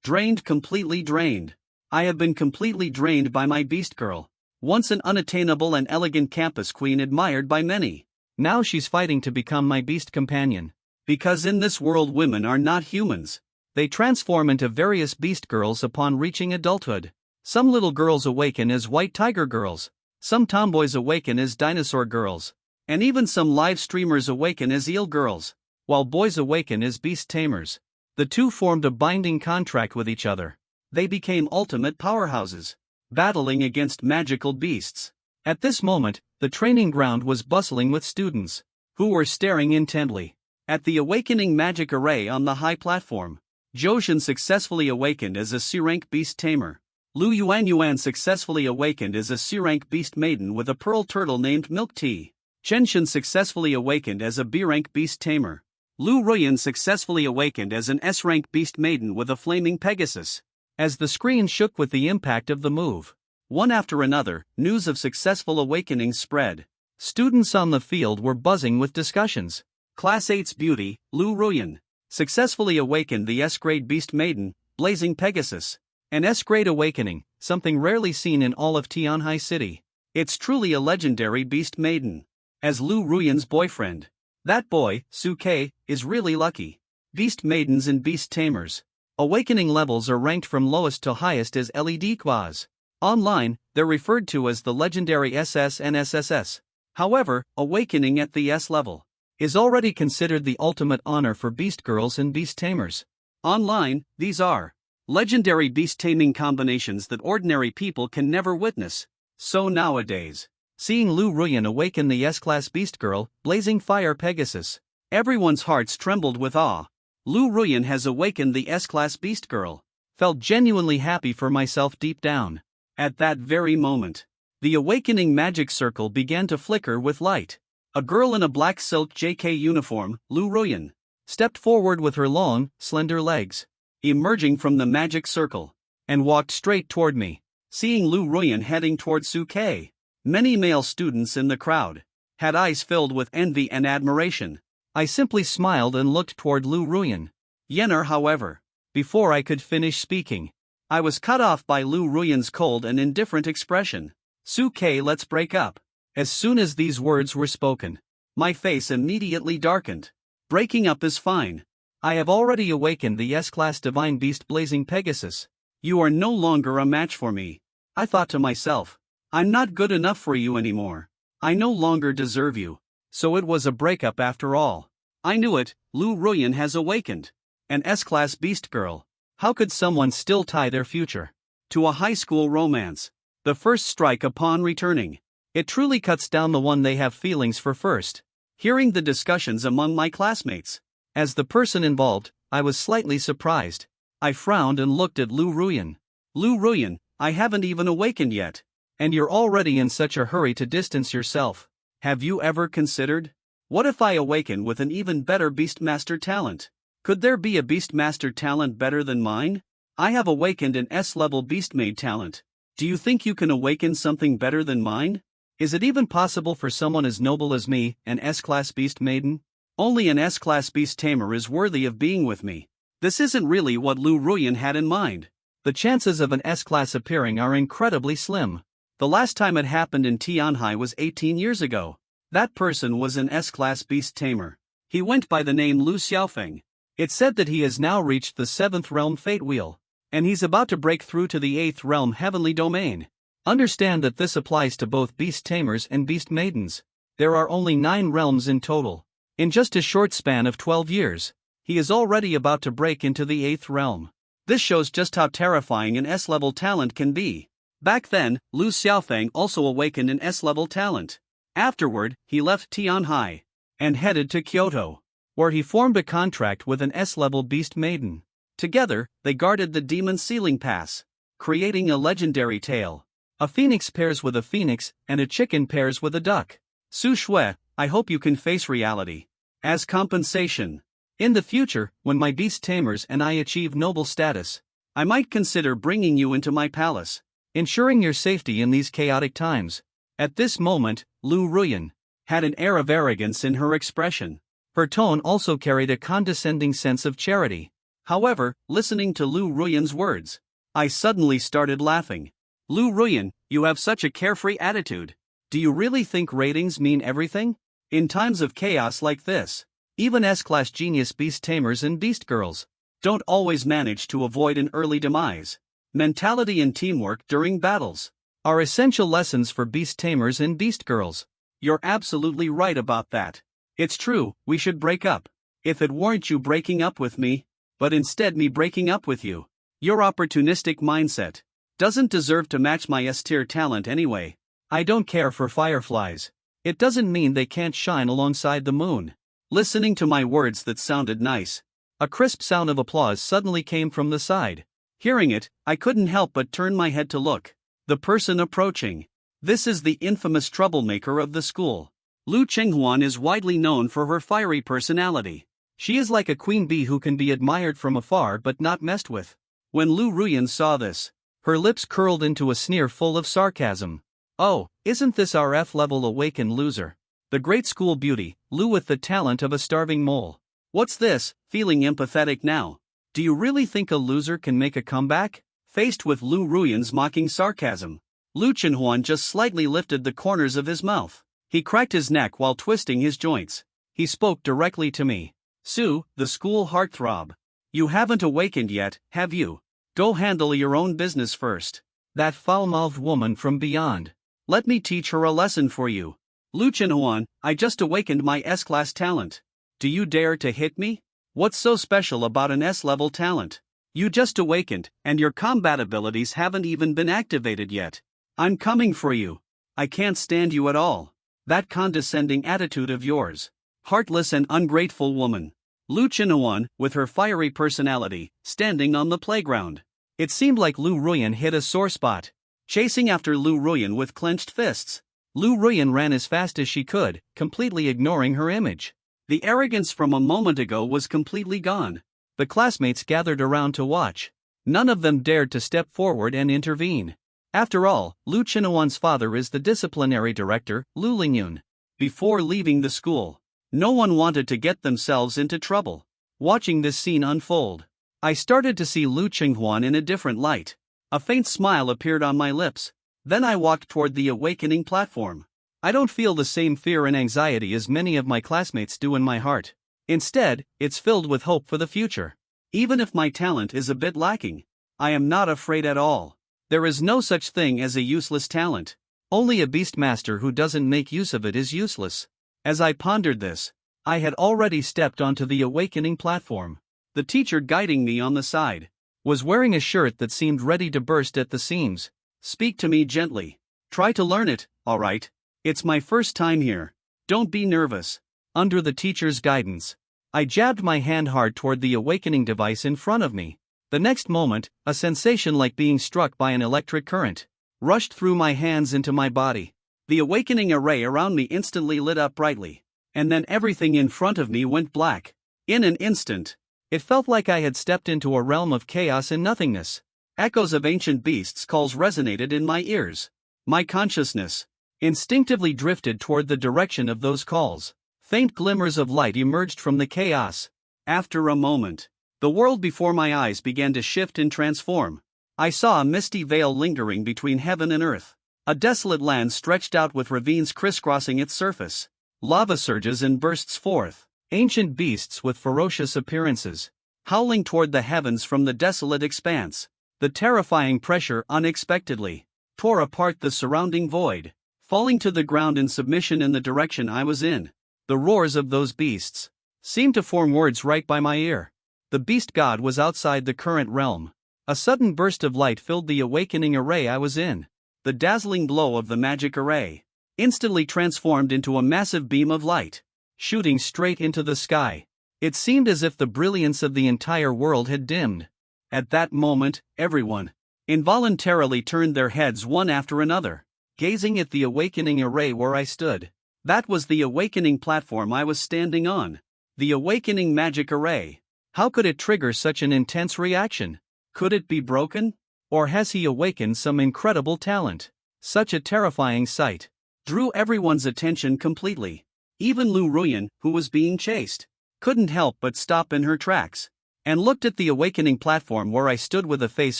Drained, completely drained. I have been completely drained by my beast girl. Once an unattainable and elegant campus queen admired by many. Now she's fighting to become my beast companion. Because in this world women are not humans. They transform into various beast girls upon reaching adulthood. Some little girls awaken as white tiger girls. Some tomboys awaken as dinosaur girls. And even some live streamers awaken as eel girls. While boys awaken as beast tamers. The two formed a binding contract with each other. They became ultimate powerhouses, battling against magical beasts. At this moment, the training ground was bustling with students, who were staring intently at the awakening magic array on the high platform. Zhou successfully awakened as a C-rank beast tamer. Lu Yuanyuan successfully awakened as a C-rank beast maiden with a pearl turtle named Milk Tea. Chenshin successfully awakened as a B-rank beast tamer. Lu Ruyan successfully awakened as an S-rank beast maiden with a flaming Pegasus. As the screen shook with the impact of the move, one after another, news of successful awakenings spread. Students on the field were buzzing with discussions. Class 8's beauty, Lu Ruyan, successfully awakened the S-grade beast maiden, Blazing Pegasus. An S-grade awakening, something rarely seen in all of Tianhai City. It's truly a legendary beast maiden. As Lu Ruyan's boyfriend, that boy, Suke, is really lucky. Beast maidens and beast tamers. Awakening levels are ranked from lowest to highest as LED Quas. Online, they're referred to as the legendary SS and SSS. However, awakening at the S level is already considered the ultimate honor for beast girls and beast tamers. Online, these are legendary beast taming combinations that ordinary people can never witness. So nowadays, seeing Lu Ruyan awaken the S-class beast girl, Blazing Fire Pegasus, everyone's hearts trembled with awe. Lu Ruyan has awakened the S-class beast girl. Felt genuinely happy for myself deep down. At that very moment, the awakening magic circle began to flicker with light. A girl in a black silk JK uniform, Lu Ruyan, stepped forward with her long, slender legs, emerging from the magic circle, and walked straight toward me. Seeing Lu Ruyan heading toward Suke, many male students in the crowd had eyes filled with envy and admiration. I simply smiled and looked toward Lu Ruyan. Yener, however, before I could finish speaking, I was cut off by Lu Ruyan's cold and indifferent expression. Suke, let's break up. As soon as these words were spoken, my face immediately darkened. Breaking up is fine. I have already awakened the S-class divine beast Blazing Pegasus. You are no longer a match for me. I thought to myself, I'm not good enough for you anymore. I no longer deserve you. So it was a breakup after all. I knew it. Lu Ruyan has awakened an S-class beast girl. How could someone still tie their future to a high school romance? The first strike upon returning. It truly cuts down the one they have feelings for first. Hearing the discussions among my classmates, as the person involved, I was slightly surprised. I frowned and looked at Lu Ruyan. Lu Ruyan, I haven't even awakened yet. And you're already in such a hurry to distance yourself. Have you ever considered? What if I awaken with an even better Beastmaster talent? Could there be a Beastmaster talent better than mine? I have awakened an S-level Beastmaid talent. Do you think you can awaken something better than mine? Is it even possible for someone as noble as me, an S-class Beast Maiden? Only an S-class Beast Tamer is worthy of being with me. This isn't really what Lu Ruyan had in mind. The chances of an S-class appearing are incredibly slim. The last time it happened in Tianhai was 18 years ago. That person was an S-class beast tamer. He went by the name Lu Xiaofeng. It's said that he has now reached the 7th realm Fate Wheel, and he's about to break through to the 8th realm Heavenly Domain. Understand that this applies to both beast tamers and beast maidens. There are only 9 realms in total. In just a short span of 12 years, he is already about to break into the 8th realm. This shows just how terrifying an S-level talent can be. Back then, Lu Xiaofeng also awakened an S-level talent. Afterward, he left Tianhai and headed to Kyoto, where he formed a contract with an S-level beast maiden. Together, they guarded the demon ceiling pass, creating a legendary tale. A phoenix pairs with a phoenix, and a chicken pairs with a duck. Su Shui, I hope you can face reality. As compensation, in the future, when my beast tamers and I achieve noble status, I might consider bringing you into my palace, ensuring your safety in these chaotic times. At this moment, Lu Ruyan had an air of arrogance in her expression. Her tone also carried a condescending sense of charity. However, listening to Lu Ruyan's words, I suddenly started laughing. Lu Ruyan, you have such a carefree attitude. Do you really think ratings mean everything? In times of chaos like this, even S-class genius beast tamers and beast girls don't always manage to avoid an early demise. Mentality and teamwork during battles are essential lessons for beast tamers and beast girls. You're absolutely right about that. It's true, we should break up. If it weren't you breaking up with me, but instead me breaking up with you. Your opportunistic mindset doesn't deserve to match my S-tier talent anyway. I don't care for fireflies. It doesn't mean they can't shine alongside the moon. Listening to my words that sounded nice, a crisp sound of applause suddenly came from the side. Hearing it, I couldn't help but turn my head to look. The person approaching. This is the infamous troublemaker of the school. Lu Qinghuan is widely known for her fiery personality. She is like a queen bee who can be admired from afar but not messed with. When Lu Ruyan saw this, her lips curled into a sneer full of sarcasm. Oh, isn't this our F-level awakened loser? The great school beauty, Lu with the talent of a starving mole. What's this, feeling empathetic now? Do you really think a loser can make a comeback? Faced with Lu Ruyan's mocking sarcasm, Lu Qinghuan just slightly lifted the corners of his mouth. He cracked his neck while twisting his joints. He spoke directly to me. Su, the school heartthrob. You haven't awakened yet, have you? Go handle your own business first. That foul-mouthed woman from beyond. Let me teach her a lesson for you. Lu Qinghuan, I just awakened my S-class talent. Do you dare to hit me? What's so special about an S-level talent? You just awakened, and your combat abilities haven't even been activated yet. I'm coming for you. I can't stand you at all. That condescending attitude of yours. Heartless and ungrateful woman. Lu Qinghuan, with her fiery personality, standing on the playground. It seemed like Lu Ruyan hit a sore spot. Chasing after Lu Ruyan with clenched fists, Lu Ruyan ran as fast as she could, completely ignoring her image. The arrogance from a moment ago was completely gone. The classmates gathered around to watch. None of them dared to step forward and intervene. After all, Lu Qinghuan's father is the disciplinary director, Lu Lingyun. Before leaving the school, no one wanted to get themselves into trouble. Watching this scene unfold, I started to see Lu Qinghuan in a different light. A faint smile appeared on my lips. Then I walked toward the awakening platform. I don't feel the same fear and anxiety as many of my classmates do in my heart. Instead, it's filled with hope for the future. Even if my talent is a bit lacking, I am not afraid at all. There is no such thing as a useless talent. Only a beast master who doesn't make use of it is useless. As I pondered this, I had already stepped onto the awakening platform. The teacher guiding me on the side was wearing a shirt that seemed ready to burst at the seams. Speak to me gently. Try to learn it, alright? It's my first time here. Don't be nervous. Under the teacher's guidance, I jabbed my hand hard toward the awakening device in front of me. The next moment, a sensation like being struck by an electric current rushed through my hands into my body. The awakening array around me instantly lit up brightly, and then everything in front of me went black. In an instant, it felt like I had stepped into a realm of chaos and nothingness. Echoes of ancient beasts' calls resonated in my ears. My consciousness instinctively drifted toward the direction of those calls. Faint glimmers of light emerged from the chaos. After a moment, the world before my eyes began to shift and transform. I saw a misty veil lingering between heaven and earth. A desolate land stretched out with ravines crisscrossing its surface. Lava surges and bursts forth. Ancient beasts with ferocious appearances, howling toward the heavens from the desolate expanse. The terrifying pressure unexpectedly tore apart the surrounding void, falling to the ground in submission in the direction I was in. The roars of those beasts seemed to form words right by my ear. The beast god was outside the current realm. A sudden burst of light filled the awakening array I was in. The dazzling glow of the magic array instantly transformed into a massive beam of light, shooting straight into the sky. It seemed as if the brilliance of the entire world had dimmed. At that moment, everyone involuntarily turned their heads one after another, gazing at the awakening array where I stood. That was the awakening platform I was standing on. The awakening magic array. How could it trigger such an intense reaction? Could it be broken? Or has he awakened some incredible talent? Such a terrifying sight drew everyone's attention completely. Even Lu Ruyan, who was being chased, couldn't help but stop in her tracks. and looked at the awakening platform where I stood with a face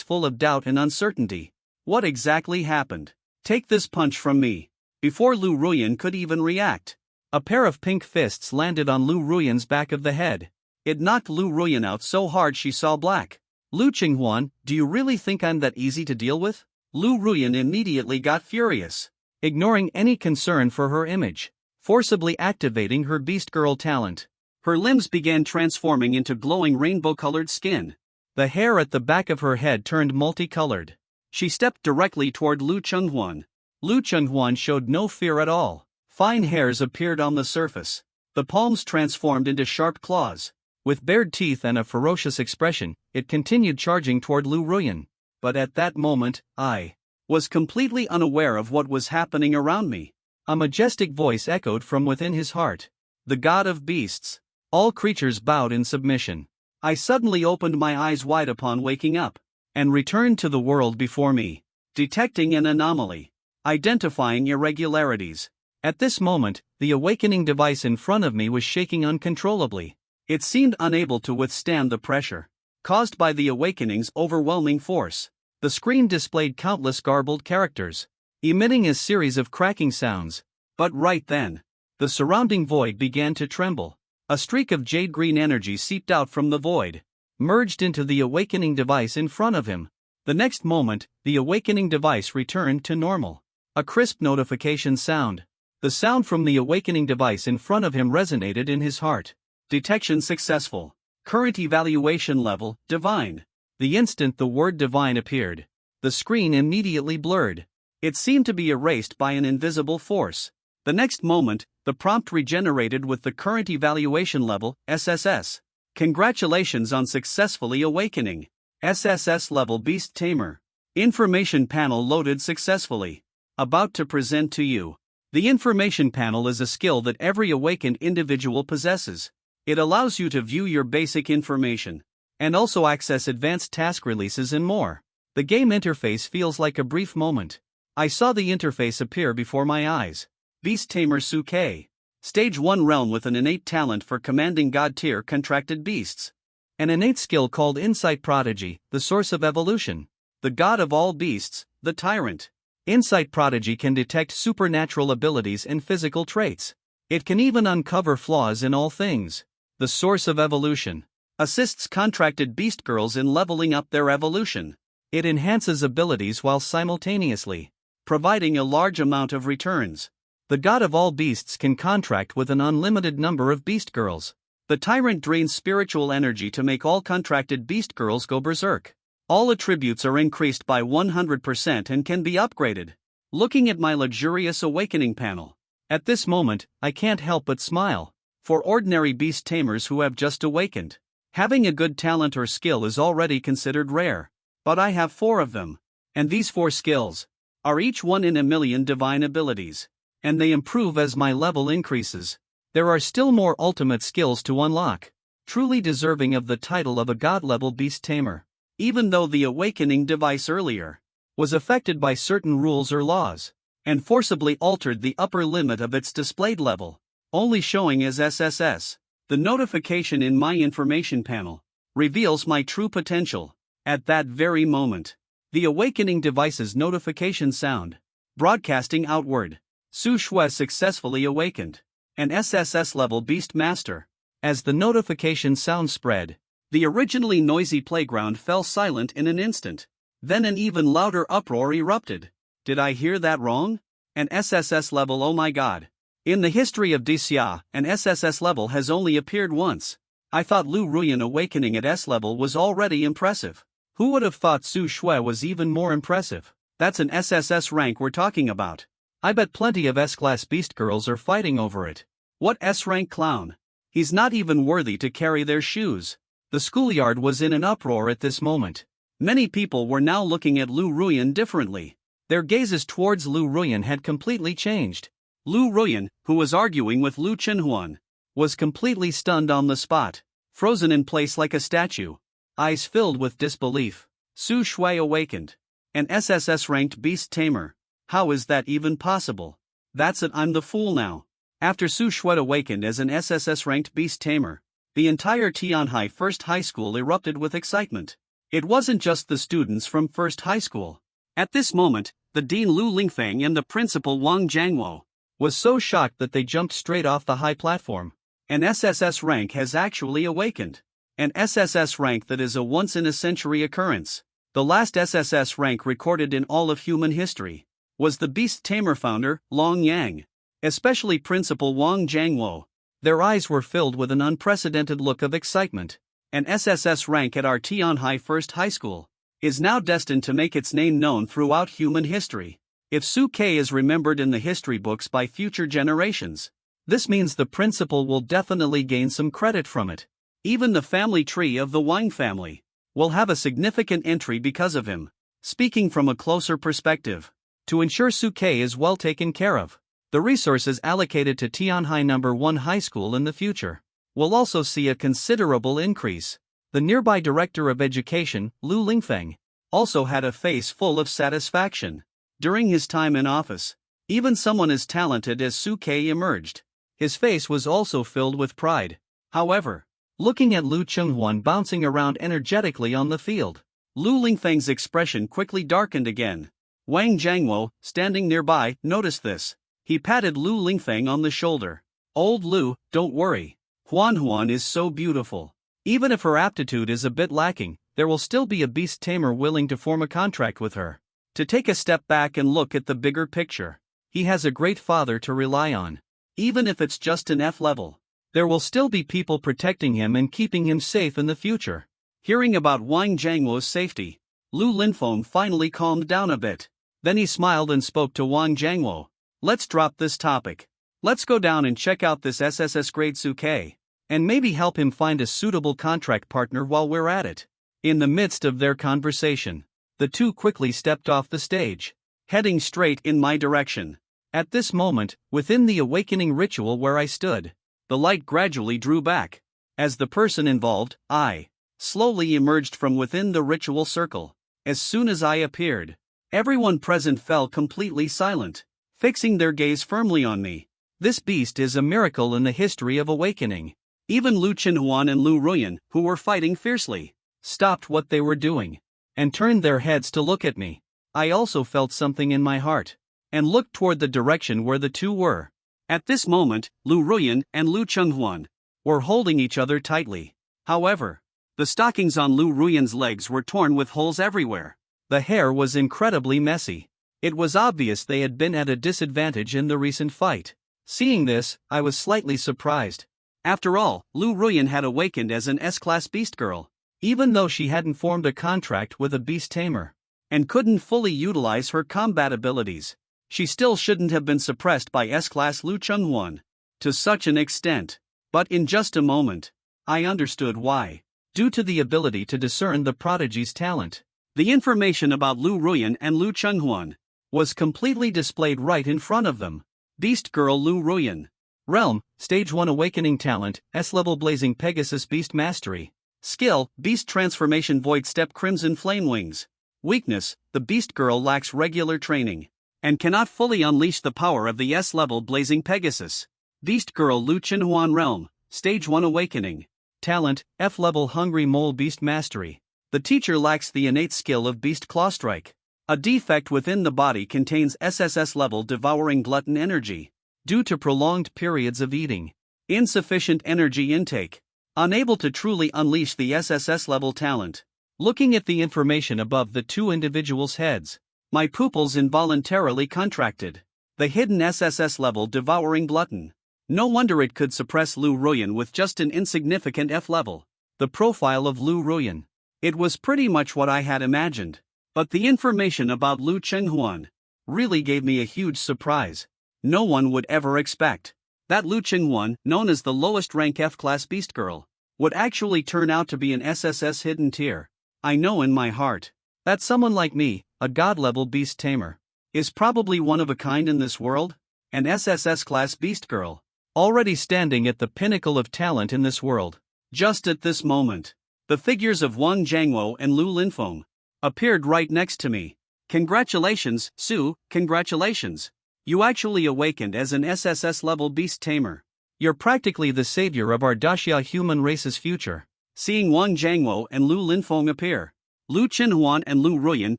full of doubt and uncertainty. What exactly happened? Take this punch from me. Before Lu Ruyan could even react, a pair of pink fists landed on Lu Ruyan's back of the head. It knocked Lu Ruyan out so hard she saw black. Lu Qinghuan, do you really think I'm that easy to deal with? Lu Ruyan immediately got furious, ignoring any concern for her image, forcibly activating her Beast Girl talent. Her limbs began transforming into glowing rainbow-colored skin. The hair at the back of her head turned multicolored. She stepped directly toward Lu Qinghuan. Lu Qinghuan showed no fear at all. Fine hairs appeared on the surface. The palms transformed into sharp claws. With bared teeth and a ferocious expression, it continued charging toward Lu Ruyan. But at that moment, I was completely unaware of what was happening around me. A majestic voice echoed from within his heart. The god of beasts. All creatures bowed in submission. I suddenly opened my eyes wide upon waking up, and returned to the world before me, detecting an anomaly, identifying irregularities. At this moment, the awakening device in front of me was shaking uncontrollably. It seemed unable to withstand the pressure caused by the awakening's overwhelming force. The screen displayed countless garbled characters, emitting a series of cracking sounds. But right then, the surrounding void began to tremble. A streak of jade green energy seeped out from the void, merged into the awakening device in front of him. The next moment, the awakening device returned to normal. A crisp notification sound. The sound from the awakening device in front of him resonated in his heart. Detection successful. Current evaluation level, divine. The instant the word divine appeared, the screen immediately blurred. It seemed to be erased by an invisible force. The next moment, the prompt regenerated with the current evaluation level, SSS. Congratulations on successfully awakening. SSS level Beast Tamer. Information panel loaded successfully. About to present to you. The information panel is a skill that every awakened individual possesses. It allows you to view your basic information, and also access advanced task releases and more. The game interface feels like a brief moment. I saw the interface appear before my eyes. Beast Tamer Suke. Stage 1 realm with an innate talent for commanding god-tier contracted beasts. An innate skill called Insight Prodigy, the source of evolution. The god of all beasts, the tyrant. Insight Prodigy can detect supernatural abilities and physical traits. It can even uncover flaws in all things. The source of evolution. Assists contracted beast girls in leveling up their evolution. It enhances abilities while simultaneously providing a large amount of returns. The god of all beasts can contract with an unlimited number of beast girls. The tyrant drains spiritual energy to make all contracted beast girls go berserk. All attributes are increased by 100% and can be upgraded. Looking at my luxurious awakening panel, at this moment, I can't help but smile. For ordinary beast tamers who have just awakened, having a good talent or skill is already considered rare. But I have 4 of them. And these 4 skills are each one in a million divine abilities. And they improve as my level increases. There are still more ultimate skills to unlock, truly deserving of the title of a god-level beast tamer. Even though the awakening device earlier was affected by certain rules or laws, and forcibly altered the upper limit of its displayed level, only showing as SSS, the notification in my information panel reveals my true potential. At that very moment, the awakening device's notification sound, broadcasting outward. Su Shui successfully awakened. An SSS level beast master. As the notification sound spread, the originally noisy playground fell silent in an instant. Then an even louder uproar erupted. Did I hear that wrong? An SSS level, oh my god. In the history of DCA, an SSS level has only appeared once. I thought Lu Ruyan awakening at S level was already impressive. Who would have thought Su Shui was even more impressive? That's an SSS rank we're talking about. I bet plenty of S-class beast girls are fighting over it. What S-rank clown? He's not even worthy to carry their shoes. The schoolyard was in an uproar at this moment. Many people were now looking at Lu Ruyan differently. Their gazes towards Lu Ruyan had completely changed. Lu Ruyan, who was arguing with Lu Qinghuan, was completely stunned on the spot, frozen in place like a statue, eyes filled with disbelief. Su Shui awakened. An SSS-ranked beast tamer. How is that even possible? That's it, I'm the fool now. After Su Shui awakened as an SSS-ranked beast tamer, the entire Tianhai First High School erupted with excitement. It wasn't just the students from First High School. At this moment, the Dean Lu Lingfeng and the Principal Wang Jiangwo was so shocked that they jumped straight off the high platform. An SSS rank has actually awakened. An SSS rank that is a once-in-a-century occurrence. The last SSS rank recorded in all of human history was the Beast Tamer founder, Long Yang. Especially Principal Wang Jiangwo. Their eyes were filled with an unprecedented look of excitement. An SSS rank at our Tianhai First High School is now destined to make its name known throughout human history. If Su Ke is remembered in the history books by future generations, this means the principal will definitely gain some credit from it. Even the family tree of the Wang family will have a significant entry because of him. Speaking from a closer perspective, to ensure Su Ke is well taken care of, the resources allocated to Tianhai No. 1 High School in the future will also see a considerable increase. The nearby Director of Education, Lu Lingfeng, also had a face full of satisfaction. During his time in office, even someone as talented as Su Ke emerged. His face was also filled with pride. However, looking at Lu Chenghuan bouncing around energetically on the field, Lu Lingfeng's expression quickly darkened again. Wang Jiangwo, standing nearby, noticed this. He patted Lu Lingfeng on the shoulder. "Old Lu, don't worry. Huan is so beautiful. Even if her aptitude is a bit lacking, there will still be a beast tamer willing to form a contract with her." To take a step back and look at the bigger picture, he has a great father to rely on. Even if it's just an F level, there will still be people protecting him and keeping him safe in the future. Hearing about Wang Jiangwo's safety, Lu Linfeng finally calmed down a bit. Then he smiled and spoke to Wang Jiangwo. "Let's drop this topic. Let's go down and check out this SSS grade Su Ke, and maybe help him find a suitable contract partner while we're at it." In the midst of their conversation, the two quickly stepped off the stage, heading straight in my direction. At this moment, within the awakening ritual where I stood, the light gradually drew back. As the person involved, I slowly emerged from within the ritual circle. As soon as I appeared, everyone present fell completely silent, fixing their gaze firmly on me. This beast is a miracle in the history of awakening. Even Lu Chenhuan and Lu Ruyan, who were fighting fiercely, stopped what they were doing and turned their heads to look at me. I also felt something in my heart and looked toward the direction where the two were. At this moment, Lu Ruyan and Lu Chenhuan were holding each other tightly. However, the stockings on Lu Ruyan's legs were torn with holes everywhere. The hair was incredibly messy. It was obvious they had been at a disadvantage in the recent fight. Seeing this, I was slightly surprised. After all, Lu Ruyan had awakened as an S-class beast girl, even though she hadn't formed a contract with a beast tamer, and couldn't fully utilize her combat abilities. She still shouldn't have been suppressed by S-class Lu Chenghuan to such an extent. But in just a moment, I understood why. Due to the ability to discern the prodigy's talent, the information about Lu Ruyan and Lu Chenghuan was completely displayed right in front of them. Beast Girl Lu Ruyan. Realm, Stage 1 Awakening Talent, S-Level Blazing Pegasus Beast Mastery. Skill, Beast Transformation Void Step Crimson Flame Wings. Weakness, the Beast Girl lacks regular training and cannot fully unleash the power of the S-Level Blazing Pegasus. Beast Girl Lu Chenhuan Realm, Stage 1 Awakening. Talent, F-Level Hungry Mole Beast Mastery. The teacher lacks the innate skill of Beast Claw Strike. A defect within the body contains SSS level devouring glutton energy. Due to prolonged periods of eating, insufficient energy intake, unable to truly unleash the SSS level talent. Looking at the information above the two individuals' heads, my pupils involuntarily contracted. The hidden SSS level devouring glutton. No wonder it could suppress Lu Ruyan with just an insignificant F level. The profile of Lu Ruyan. It was pretty much what I had imagined. But the information about Lu Chenghuan really gave me a huge surprise. No one would ever expect that Lu Chenghuan, known as the lowest rank F-class beast girl, would actually turn out to be an SSS hidden tier. I know in my heart that someone like me, a god-level beast tamer, is probably one of a kind in this world, an SSS class beast girl, already standing at the pinnacle of talent in this world. Just at this moment, the figures of Wang Jiangwo and Lu Linfeng appeared right next to me. "Congratulations, Su, congratulations. You actually awakened as an SSS level beast tamer. You're practically the savior of our Daxia human race's future. Seeing Wang Jiangwo and Lu Linfeng appear, Lu Qinhuan and Lu Ruyan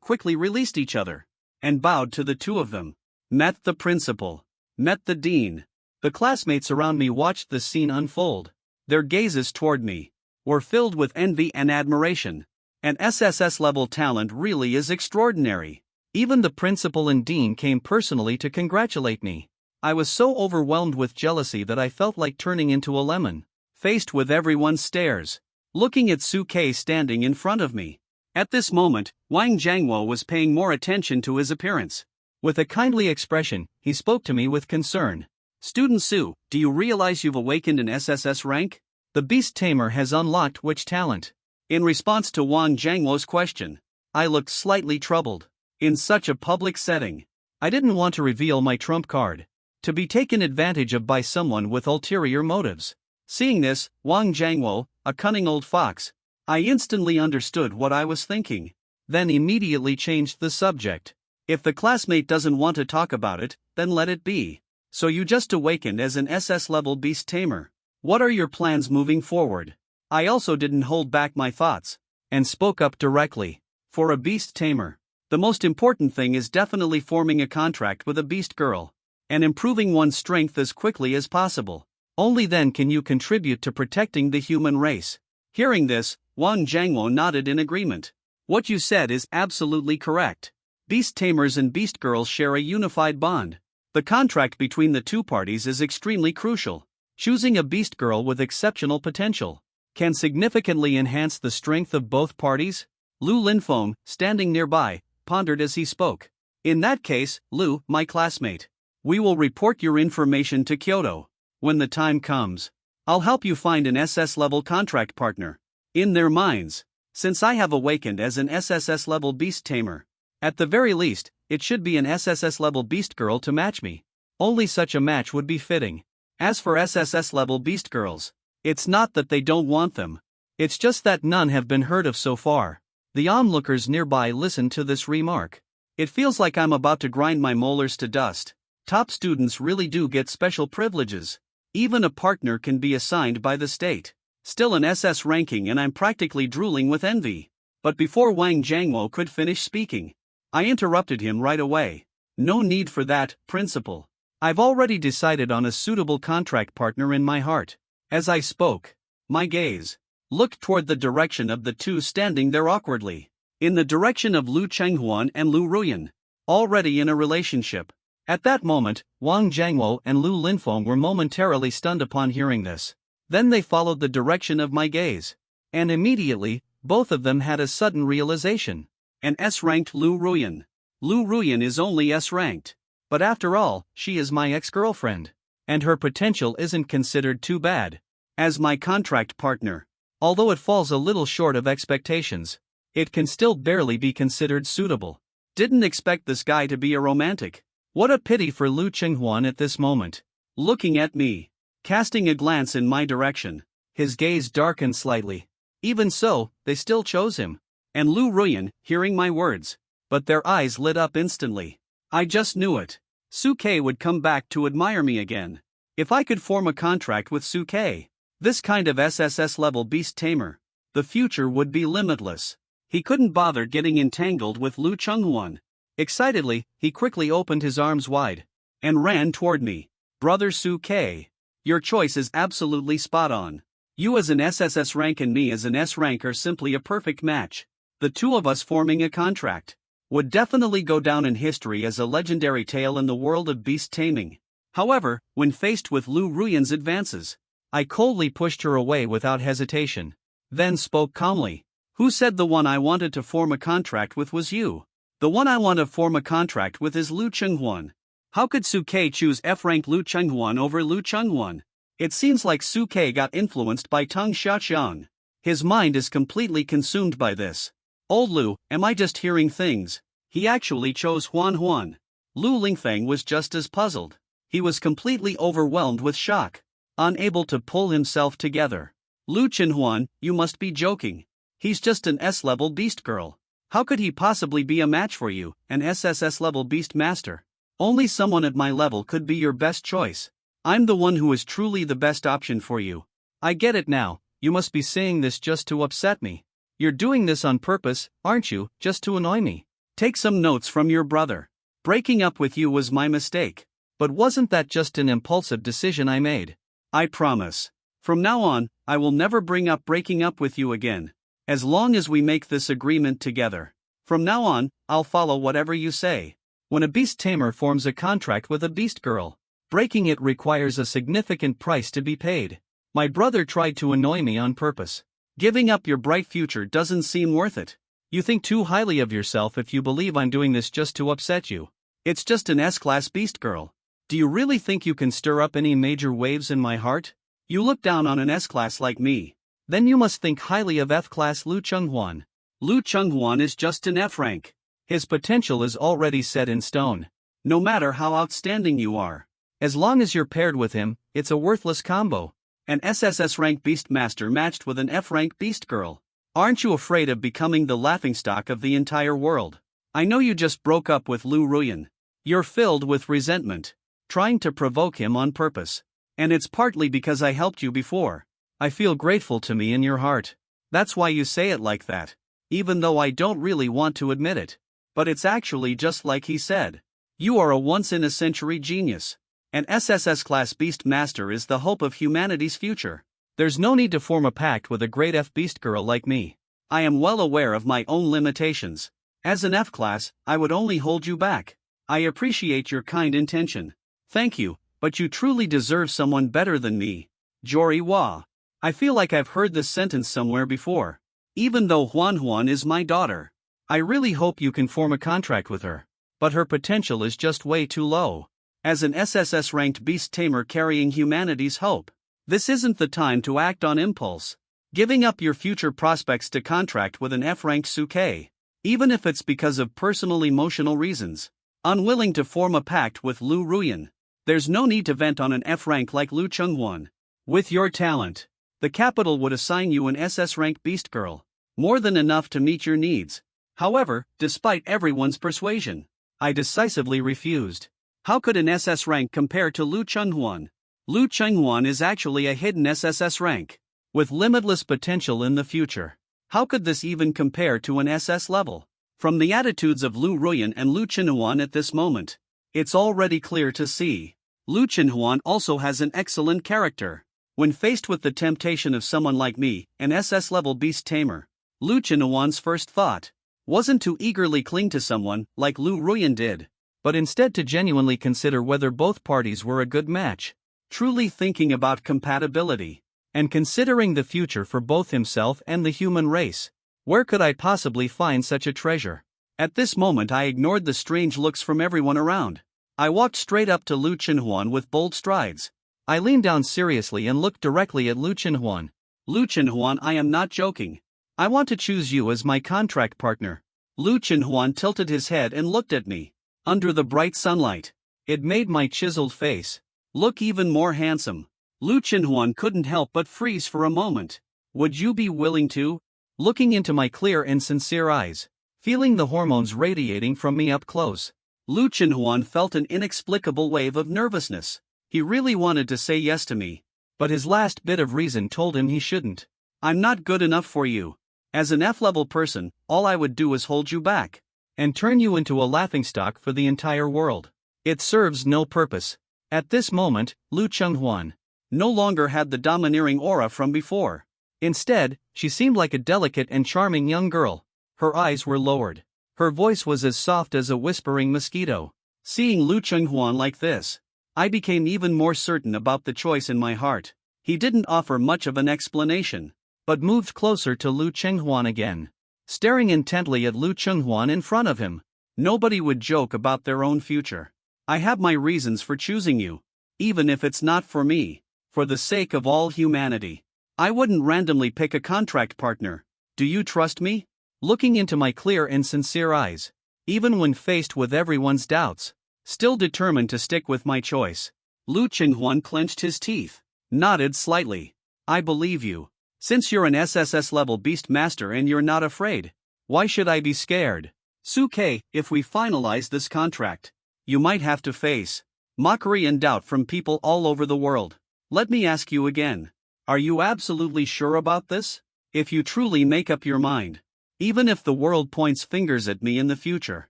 quickly released each other and bowed to the two of them. Met the principal. Met the dean. The classmates around me watched the scene unfold. Their gazes toward me were filled with envy and admiration. An SSS-level talent really is extraordinary. Even the principal and dean came personally to congratulate me. I was so overwhelmed with jealousy that I felt like turning into a lemon. Faced with everyone's stares, looking at Su-Kei standing in front of me. At this moment, Wang Jiangwo was paying more attention to his appearance. With a kindly expression, he spoke to me with concern. Student Su, do you realize you've awakened an SSS rank? The Beast Tamer has unlocked which talent? In response to Wang Jiangwo's question, I looked slightly troubled. In such a public setting, I didn't want to reveal my trump card, to be taken advantage of by someone with ulterior motives. Seeing this, Wang Jiangwo, a cunning old fox, I instantly understood what I was thinking, then immediately changed the subject. If the classmate doesn't want to talk about it, then let it be. So you just awakened as an SS-level beast tamer. What are your plans moving forward? I also didn't hold back my thoughts, and spoke up directly. For a beast tamer, the most important thing is definitely forming a contract with a beast girl, and improving one's strength as quickly as possible. Only then can you contribute to protecting the human race. Hearing this, Wang Jiangwo nodded in agreement. What you said is absolutely correct. Beast tamers and beast girls share a unified bond. The contract between the two parties is extremely crucial. Choosing a beast girl with exceptional potential can significantly enhance the strength of both parties. Lu Linfeng, standing nearby, pondered as he spoke. In that case, Lu, my classmate, we will report your information to Kyoto. When the time comes, I'll help you find an SS-level contract partner. In their minds, since I have awakened as an SSS-level beast tamer, at the very least, it should be an SSS-level beast girl to match me. Only such a match would be fitting. As for SSS-level beast girls, it's not that they don't want them. It's just that none have been heard of so far. The onlookers nearby listened to this remark. It feels like I'm about to grind my molars to dust. Top students really do get special privileges. Even a partner can be assigned by the state. Still an SS ranking and I'm practically drooling with envy. But before Wang Jiangwo could finish speaking, I interrupted him right away. No need for that, principal. I've already decided on a suitable contract partner in my heart. As I spoke, my gaze looked toward the direction of the two standing there awkwardly. In the direction of Lu Chenghuan and Lu Ruyan, already in a relationship. At that moment, Wang Jiangwo and Lu Linfeng were momentarily stunned upon hearing this. Then they followed the direction of my gaze. And immediately, both of them had a sudden realization. An S-ranked Lu Ruyan. Lu Ruyan is only S-ranked. But after all, she is my ex-girlfriend. And her potential isn't considered too bad. As my contract partner, although it falls a little short of expectations, it can still barely be considered suitable. Didn't expect this guy to be a romantic. What a pity for Lu Qinghuan at this moment. Looking at me, casting a glance in my direction, his gaze darkened slightly. Even so, they still chose him. And Lu Ruyan, hearing my words, but their eyes lit up instantly. I just knew it. Su-Kei would come back to admire me again. If I could form a contract with Su-Kei, this kind of SSS-level beast tamer, the future would be limitless. He couldn't bother getting entangled with Lu Chenghuan. Excitedly, he quickly opened his arms wide and ran toward me. Brother Su-Kei, your choice is absolutely spot on. You as an SSS rank and me as an S rank are simply a perfect match. The two of us forming a contract would definitely go down in history as a legendary tale in the world of beast taming. However, when faced with Lu Ruyan's advances, I coldly pushed her away without hesitation. Then spoke calmly. Who said the one I wanted to form a contract with was you? The one I want to form a contract with is Lu Chenghuan. How could Su-Kei choose F-rank Lu Chenghuan over Lu Chenghuan? It seems like Su-Kei got influenced by Teng Xiaoqiang. His mind is completely consumed by this. Old Lu, am I just hearing things? He actually chose Huan Huan. Lu Lingfeng was just as puzzled. He was completely overwhelmed with shock, unable to pull himself together. Lu Qinhuan, you must be joking. He's just an S-level beast girl. How could he possibly be a match for you, an SSS-level beast master? Only someone at my level could be your best choice. I'm the one who is truly the best option for you. I get it now, you must be saying this just to upset me. You're doing this on purpose, aren't you, just to annoy me? Take some notes from your brother. Breaking up with you was my mistake. But wasn't that just an impulsive decision I made? I promise. From now on, I will never bring up breaking up with you again. As long as we make this agreement together. From now on, I'll follow whatever you say. When a beast tamer forms a contract with a beast girl, breaking it requires a significant price to be paid. My brother tried to annoy me on purpose. Giving up your bright future doesn't seem worth it. You think too highly of yourself if you believe I'm doing this just to upset you. It's just an S-class beast girl. Do you really think you can stir up any major waves in my heart? You look down on an S-class like me. Then you must think highly of F-class Lu Chunghwan. Lu Chunghwan is just an F rank. His potential is already set in stone. No matter how outstanding you are. As long as you're paired with him, it's a worthless combo. An SSS rank Beastmaster matched with an F rank Beast Girl. Aren't you afraid of becoming the laughingstock of the entire world? I know you just broke up with Lu Ruyan. You're filled with resentment. Trying to provoke him on purpose. And it's partly because I helped you before. I feel grateful to me in your heart. That's why you say it like that. Even though I don't really want to admit it. But it's actually just like he said. You are a once-in-a-century genius. An SSS-class Beastmaster is the hope of humanity's future. There's no need to form a pact with a great F beast girl like me. I am well aware of my own limitations. As an F-class, I would only hold you back. I appreciate your kind intention. Thank you, but you truly deserve someone better than me. Jory Hua. I feel like I've heard this sentence somewhere before. Even though Huan Huan is my daughter. I really hope you can form a contract with her. But her potential is just way too low. As an SSS-ranked beast tamer carrying humanity's hope, this isn't the time to act on impulse. Giving up your future prospects to contract with an F-ranked Suke. Even if it's because of personal emotional reasons. Unwilling to form a pact with Lu Ruyan. There's no need to vent on an F rank like Lu Chunghwan. With your talent, the capital would assign you an SS rank beast girl. More than enough to meet your needs. However, despite everyone's persuasion, I decisively refused. How could an SS rank compare to Lu Chunghwan? Lu Chunghwan is actually a hidden SSS rank. With limitless potential in the future. How could this even compare to an SS level? From the attitudes of Lu Ruyan and Lu Chunghwan at this moment, it's already clear to see. Lu Chunghwan also has an excellent character. When faced with the temptation of someone like me, an SS-level beast tamer, Lu Chunghwan's first thought wasn't to eagerly cling to someone like Lu Ruyan did, but instead to genuinely consider whether both parties were a good match, truly thinking about compatibility, and considering the future for both himself and the human race. Where could I possibly find such a treasure? At this moment I ignored the strange looks from everyone around. I walked straight up to Lu Chunghwan with bold strides. I leaned down seriously and looked directly at Lu Chunghwan. Lu Chunghwan, I am not joking. I want to choose you as my contract partner. Lu Chunghwan tilted his head and looked at me. Under the bright sunlight, it made my chiseled face look even more handsome. Lu Chunghwan couldn't help but freeze for a moment. Would you be willing to? Looking into my clear and sincere eyes, feeling the hormones radiating from me up close, Lu Chunghwan felt an inexplicable wave of nervousness. He really wanted to say yes to me, but his last bit of reason told him he shouldn't. I'm not good enough for you. As an F-level person, all I would do is hold you back, and turn you into a laughingstock for the entire world. It serves no purpose. At this moment, Lu Chunghwan no longer had the domineering aura from before. Instead, she seemed like a delicate and charming young girl. Her eyes were lowered. Her voice was as soft as a whispering mosquito. Seeing Lu Chunghwan like this, I became even more certain about the choice in my heart. He didn't offer much of an explanation, but moved closer to Lu Chunghwan again, staring intently at Lu Chunghwan in front of him. Nobody would joke about their own future. I have my reasons for choosing you, even if it's not for me, for the sake of all humanity. I wouldn't randomly pick a contract partner. Do you trust me? Looking into my clear and sincere eyes, even when faced with everyone's doubts, still determined to stick with my choice. Lu Chunghwan clenched his teeth, nodded slightly. I believe you. Since you're an SSS-level Beastmaster and you're not afraid, why should I be scared? Suke, if we finalize this contract, you might have to face mockery and doubt from people all over the world. Let me ask you again. Are you absolutely sure about this? If you truly make up your mind, even if the world points fingers at me in the future,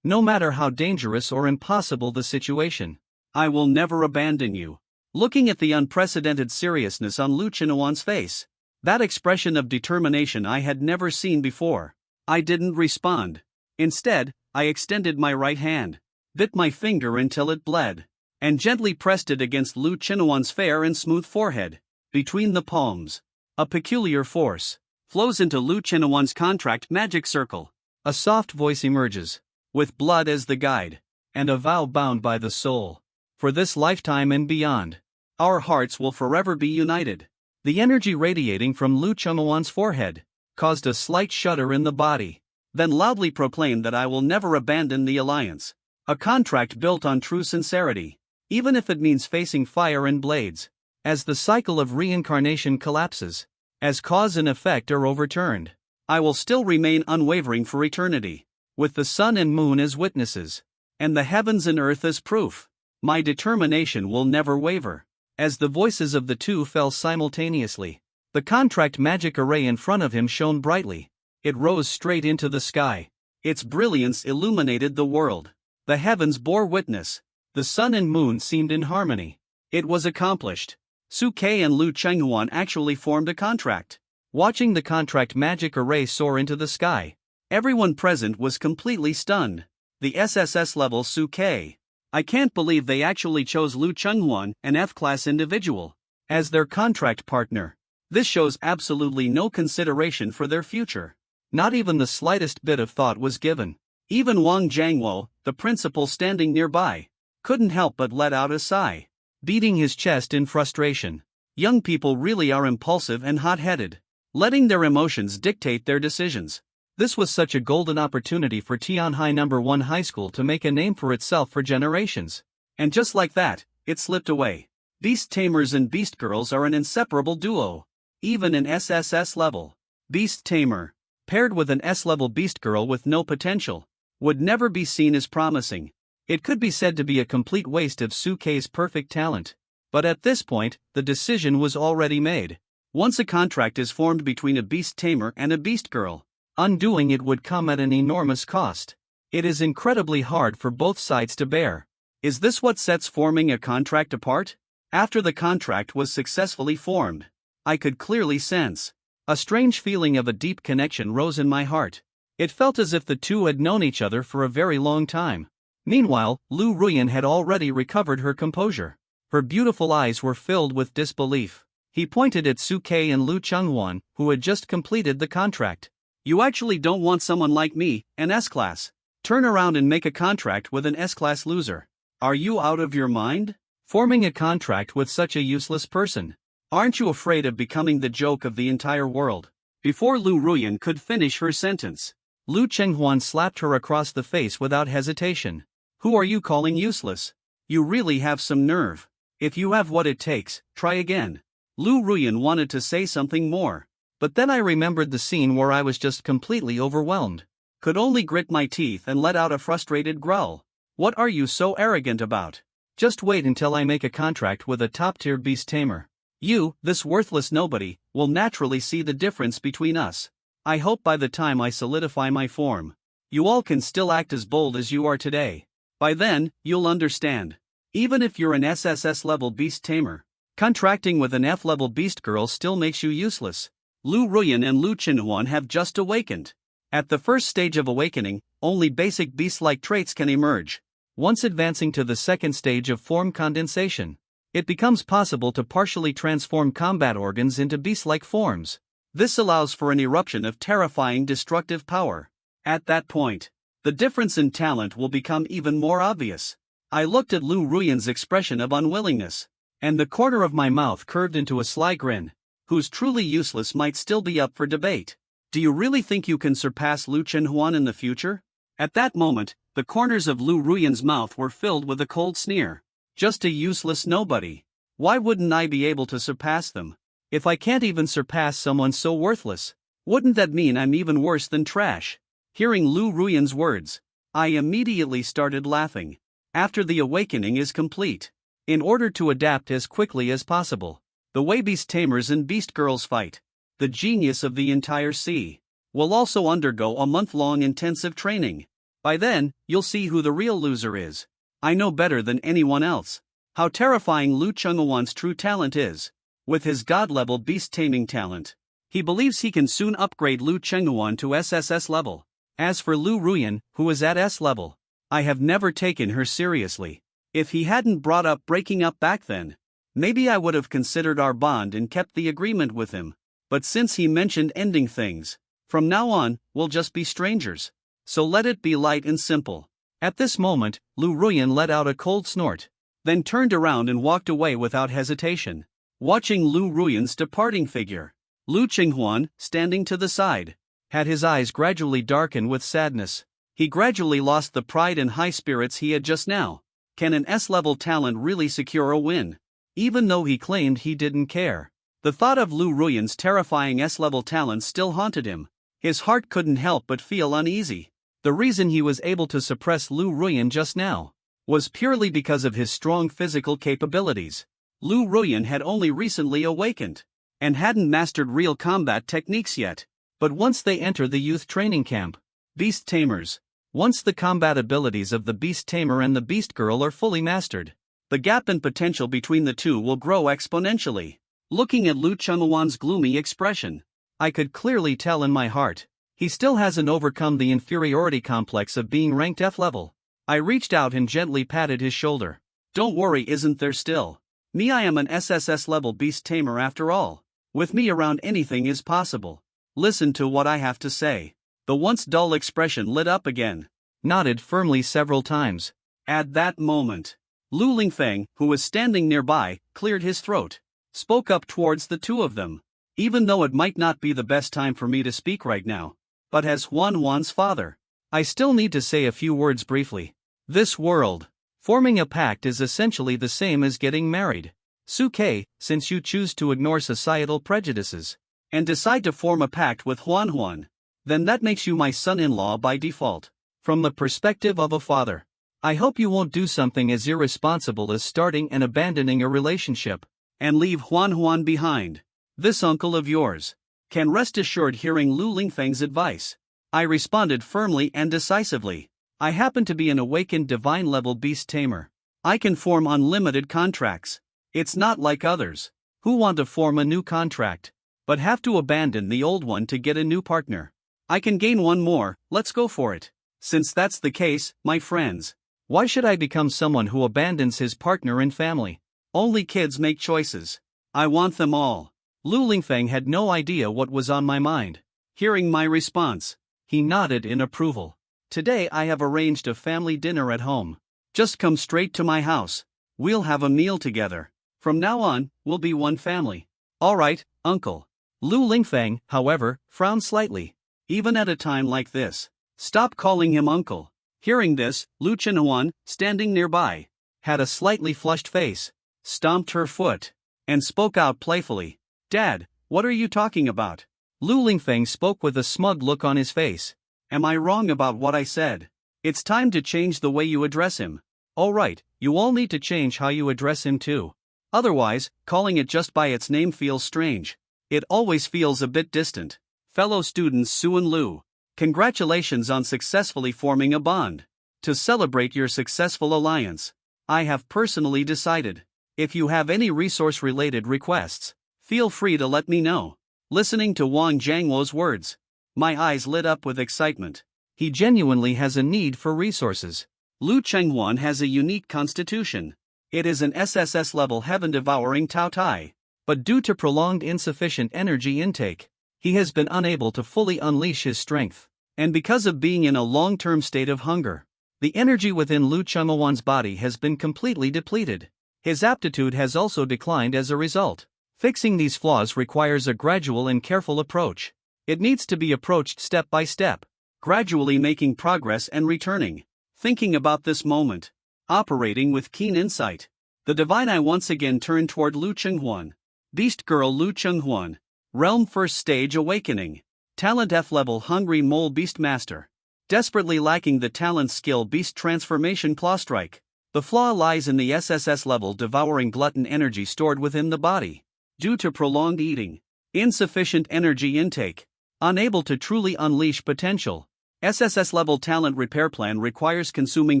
no matter how dangerous or impossible the situation, I will never abandon you. Looking at the unprecedented seriousness on Lu Qinuan's face, that expression of determination I had never seen before, I didn't respond. Instead, I extended my right hand, bit my finger until it bled, and gently pressed it against Lu Qinuan's fair and smooth forehead. Between the palms, a peculiar force flows into Lu Qinuan's contract magic circle. A soft voice emerges, with blood as the guide, and a vow bound by the soul. For this lifetime and beyond, our hearts will forever be united. The energy radiating from Lu Qinuan's forehead caused a slight shudder in the body, then loudly proclaimed that I will never abandon the alliance. A contract built on true sincerity, even if it means facing fire and blades. As the cycle of reincarnation collapses, as cause and effect are overturned, I will still remain unwavering for eternity, with the sun and moon as witnesses, and the heavens and earth as proof. My determination will never waver. As the voices of the two fell simultaneously, the contract magic array in front of him shone brightly. It rose straight into the sky. Its brilliance illuminated the world. The heavens bore witness. The sun and moon seemed in harmony. It was accomplished. Su Ke and Lu Chenghuan actually formed a contract. Watching the contract magic array soar into the sky, everyone present was completely stunned. The SSS level Su Ke. I can't believe they actually chose Lu Chenghuan, an F-class individual, as their contract partner. This shows absolutely no consideration for their future. Not even the slightest bit of thought was given. Even Wang Jiangwo, the principal standing nearby, couldn't help but let out a sigh, beating his chest in frustration. Young people really are impulsive and hot-headed, letting their emotions dictate their decisions. This was such a golden opportunity for Tianhai No. 1 High School to make a name for itself for generations. And just like that, it slipped away. Beast Tamers and Beast Girls are an inseparable duo, even in SSS level. Beast Tamer, paired with an S-level Beast Girl with no potential, would never be seen as promising. It could be said to be a complete waste of Su Ke's perfect talent. But at this point, the decision was already made. Once a contract is formed between a Beast Tamer and a Beast Girl, undoing it would come at an enormous cost. It is incredibly hard for both sides to bear. Is this what sets forming a contract apart? After the contract was successfully formed, I could clearly sense a strange feeling of a deep connection rose in my heart. It felt as if the two had known each other for a very long time. Meanwhile, Lu Ruyan had already recovered her composure. Her beautiful eyes were filled with disbelief. He pointed at Su Ke and Lu Chenghuan, who had just completed the contract. You actually don't want someone like me, an S-class. Turn around and make a contract with an S-class loser. Are you out of your mind? Forming a contract with such a useless person. Aren't you afraid of becoming the joke of the entire world? Before Lu Ruyan could finish her sentence, Lu Chenghuan slapped her across the face without hesitation. Who are you calling useless? You really have some nerve. If you have what it takes, try again. Lu Ruyan wanted to say something more, but then I remembered the scene where I was just completely overwhelmed. Could only grit my teeth and let out a frustrated growl. What are you so arrogant about? Just wait until I make a contract with a top-tier beast tamer. You, this worthless nobody, will naturally see the difference between us. I hope by the time I solidify my form, you all can still act as bold as you are today. By then, you'll understand. Even if you're an SSS-level beast tamer, contracting with an F-level beast girl still makes you useless. Lu Ruyan and Lu Qinhuan have just awakened. At the first stage of awakening, only basic beast-like traits can emerge. Once advancing to the second stage of form condensation, it becomes possible to partially transform combat organs into beast-like forms. This allows for an eruption of terrifying destructive power. At that point, the difference in talent will become even more obvious. I looked at Lu Ruyan's expression of unwillingness, and the corner of my mouth curved into a sly grin. Who's truly useless might still be up for debate. Do you really think you can surpass Lu Qinhuan in the future? At that moment, the corners of Lu Ruyan's mouth were filled with a cold sneer. Just a useless nobody. Why wouldn't I be able to surpass them? If I can't even surpass someone so worthless, wouldn't that mean I'm even worse than trash? Hearing Lu Ruyan's words, I immediately started laughing. after the awakening is complete. In order to adapt as quickly as possible, the way beast tamers and beast girls fight, the genius of the entire sea, will also undergo a month-long intensive training. By then, you'll see who the real loser is. I know better than anyone else how terrifying Lu Chenghuan's true talent is. With his god-level beast-taming talent, he believes he can soon upgrade Lu Chenghuan to SSS level. As for Lu Ruyan, who is at S level, I have never taken her seriously. If he hadn't brought up breaking up back then, maybe I would have considered our bond and kept the agreement with him. But since he mentioned ending things, from now on, we'll just be strangers. So let it be light and simple. At this moment, Lu Ruyan let out a cold snort, then turned around and walked away without hesitation. Watching Lu Ruyan's departing figure, Lu Chenghuan, standing to the side, had his eyes gradually darken with sadness. He gradually lost the pride and high spirits he had just now. Can an S-level talent really secure a win? Even though he claimed he didn't care, the thought of Lu Ruyan's terrifying S-level talent still haunted him. His heart couldn't help but feel uneasy. The reason he was able to suppress Lu Ruyan just now was purely because of his strong physical capabilities. Lu Ruyan had only recently awakened and hadn't mastered real combat techniques yet. But once they enter the youth training camp, beast tamers, once the combat abilities of the beast tamer and the beast girl are fully mastered, the gap in potential between the two will grow exponentially. Looking at Lu Chenghuan's gloomy expression, I could clearly tell in my heart, he still hasn't overcome the inferiority complex of being ranked F level. I reached out and gently patted his shoulder. Don't worry, isn't there still? Me, I am an SSS level beast tamer after all. With me around, anything is possible. Listen to what I have to say. The once dull expression lit up again, nodded firmly several times. At that moment, Lu Lingfeng, who was standing nearby, cleared his throat, spoke up towards the two of them. Even though it might not be the best time for me to speak right now, but as Huan's father, I still need to say a few words briefly. This world, forming a pact is essentially the same as getting married. Suke, since you choose to ignore societal prejudices and decide to form a pact with Huan, then that makes you my son-in-law by default. From the perspective of a father, I hope you won't do something as irresponsible as starting and abandoning a relationship and leave Huan behind. This uncle of yours can rest assured hearing Lu Lingfeng's advice. I responded firmly and decisively. I happen to be an awakened divine-level beast tamer. I can form unlimited contracts. It's not like others, who want to form a new contract, but have to abandon the old one to get a new partner. I can gain one more, let's go for it. Since that's the case, my friends, why should I become someone who abandons his partner and family? Only kids make choices. I want them all. Lu Lingfeng had no idea what was on my mind. Hearing my response, he nodded in approval. Today I have arranged a family dinner at home. Just come straight to my house. We'll have a meal together. From now on, we'll be one family. All right, uncle. Lu Lingfeng, however, frowned slightly. Even at a time like this, stop calling him uncle. Hearing this, Lu Chenghuan, standing nearby, had a slightly flushed face, stomped her foot, and spoke out playfully. Dad, what are you talking about? Lu Lingfeng spoke with a smug look on his face. Am I wrong about what I said? It's time to change the way you address him. All right, you all need to change how you address him too. Otherwise, calling it just by its name feels strange. It always feels a bit distant. Fellow students Su and Lu, congratulations on successfully forming a bond. To celebrate your successful alliance, I have personally decided, if you have any resource-related requests, feel free to let me know. Listening to Wang Jiangwo's words, my eyes lit up with excitement. He genuinely has a need for resources. Lu Chenghuan has a unique constitution. It is an SSS-level heaven-devouring Tao Tai, but due to prolonged insufficient energy intake, he has been unable to fully unleash his strength. And because of being in a long-term state of hunger, the energy within Lu Chenghuan's body has been completely depleted. His aptitude has also declined as a result. Fixing these flaws requires a gradual and careful approach. It needs to be approached step by step, gradually making progress and returning. Thinking about this moment, operating with keen insight, the divine eye once again turned toward Lu Chenghuan. Beast girl Lu Chenghuan, realm first stage awakening, talent F level hungry mole beast master, desperately lacking the talent skill beast transformation claw strike. The flaw lies in the SSS level devouring glutton energy stored within the body. Due to prolonged eating, insufficient energy intake, unable to truly unleash potential, SSS level talent repair plan requires consuming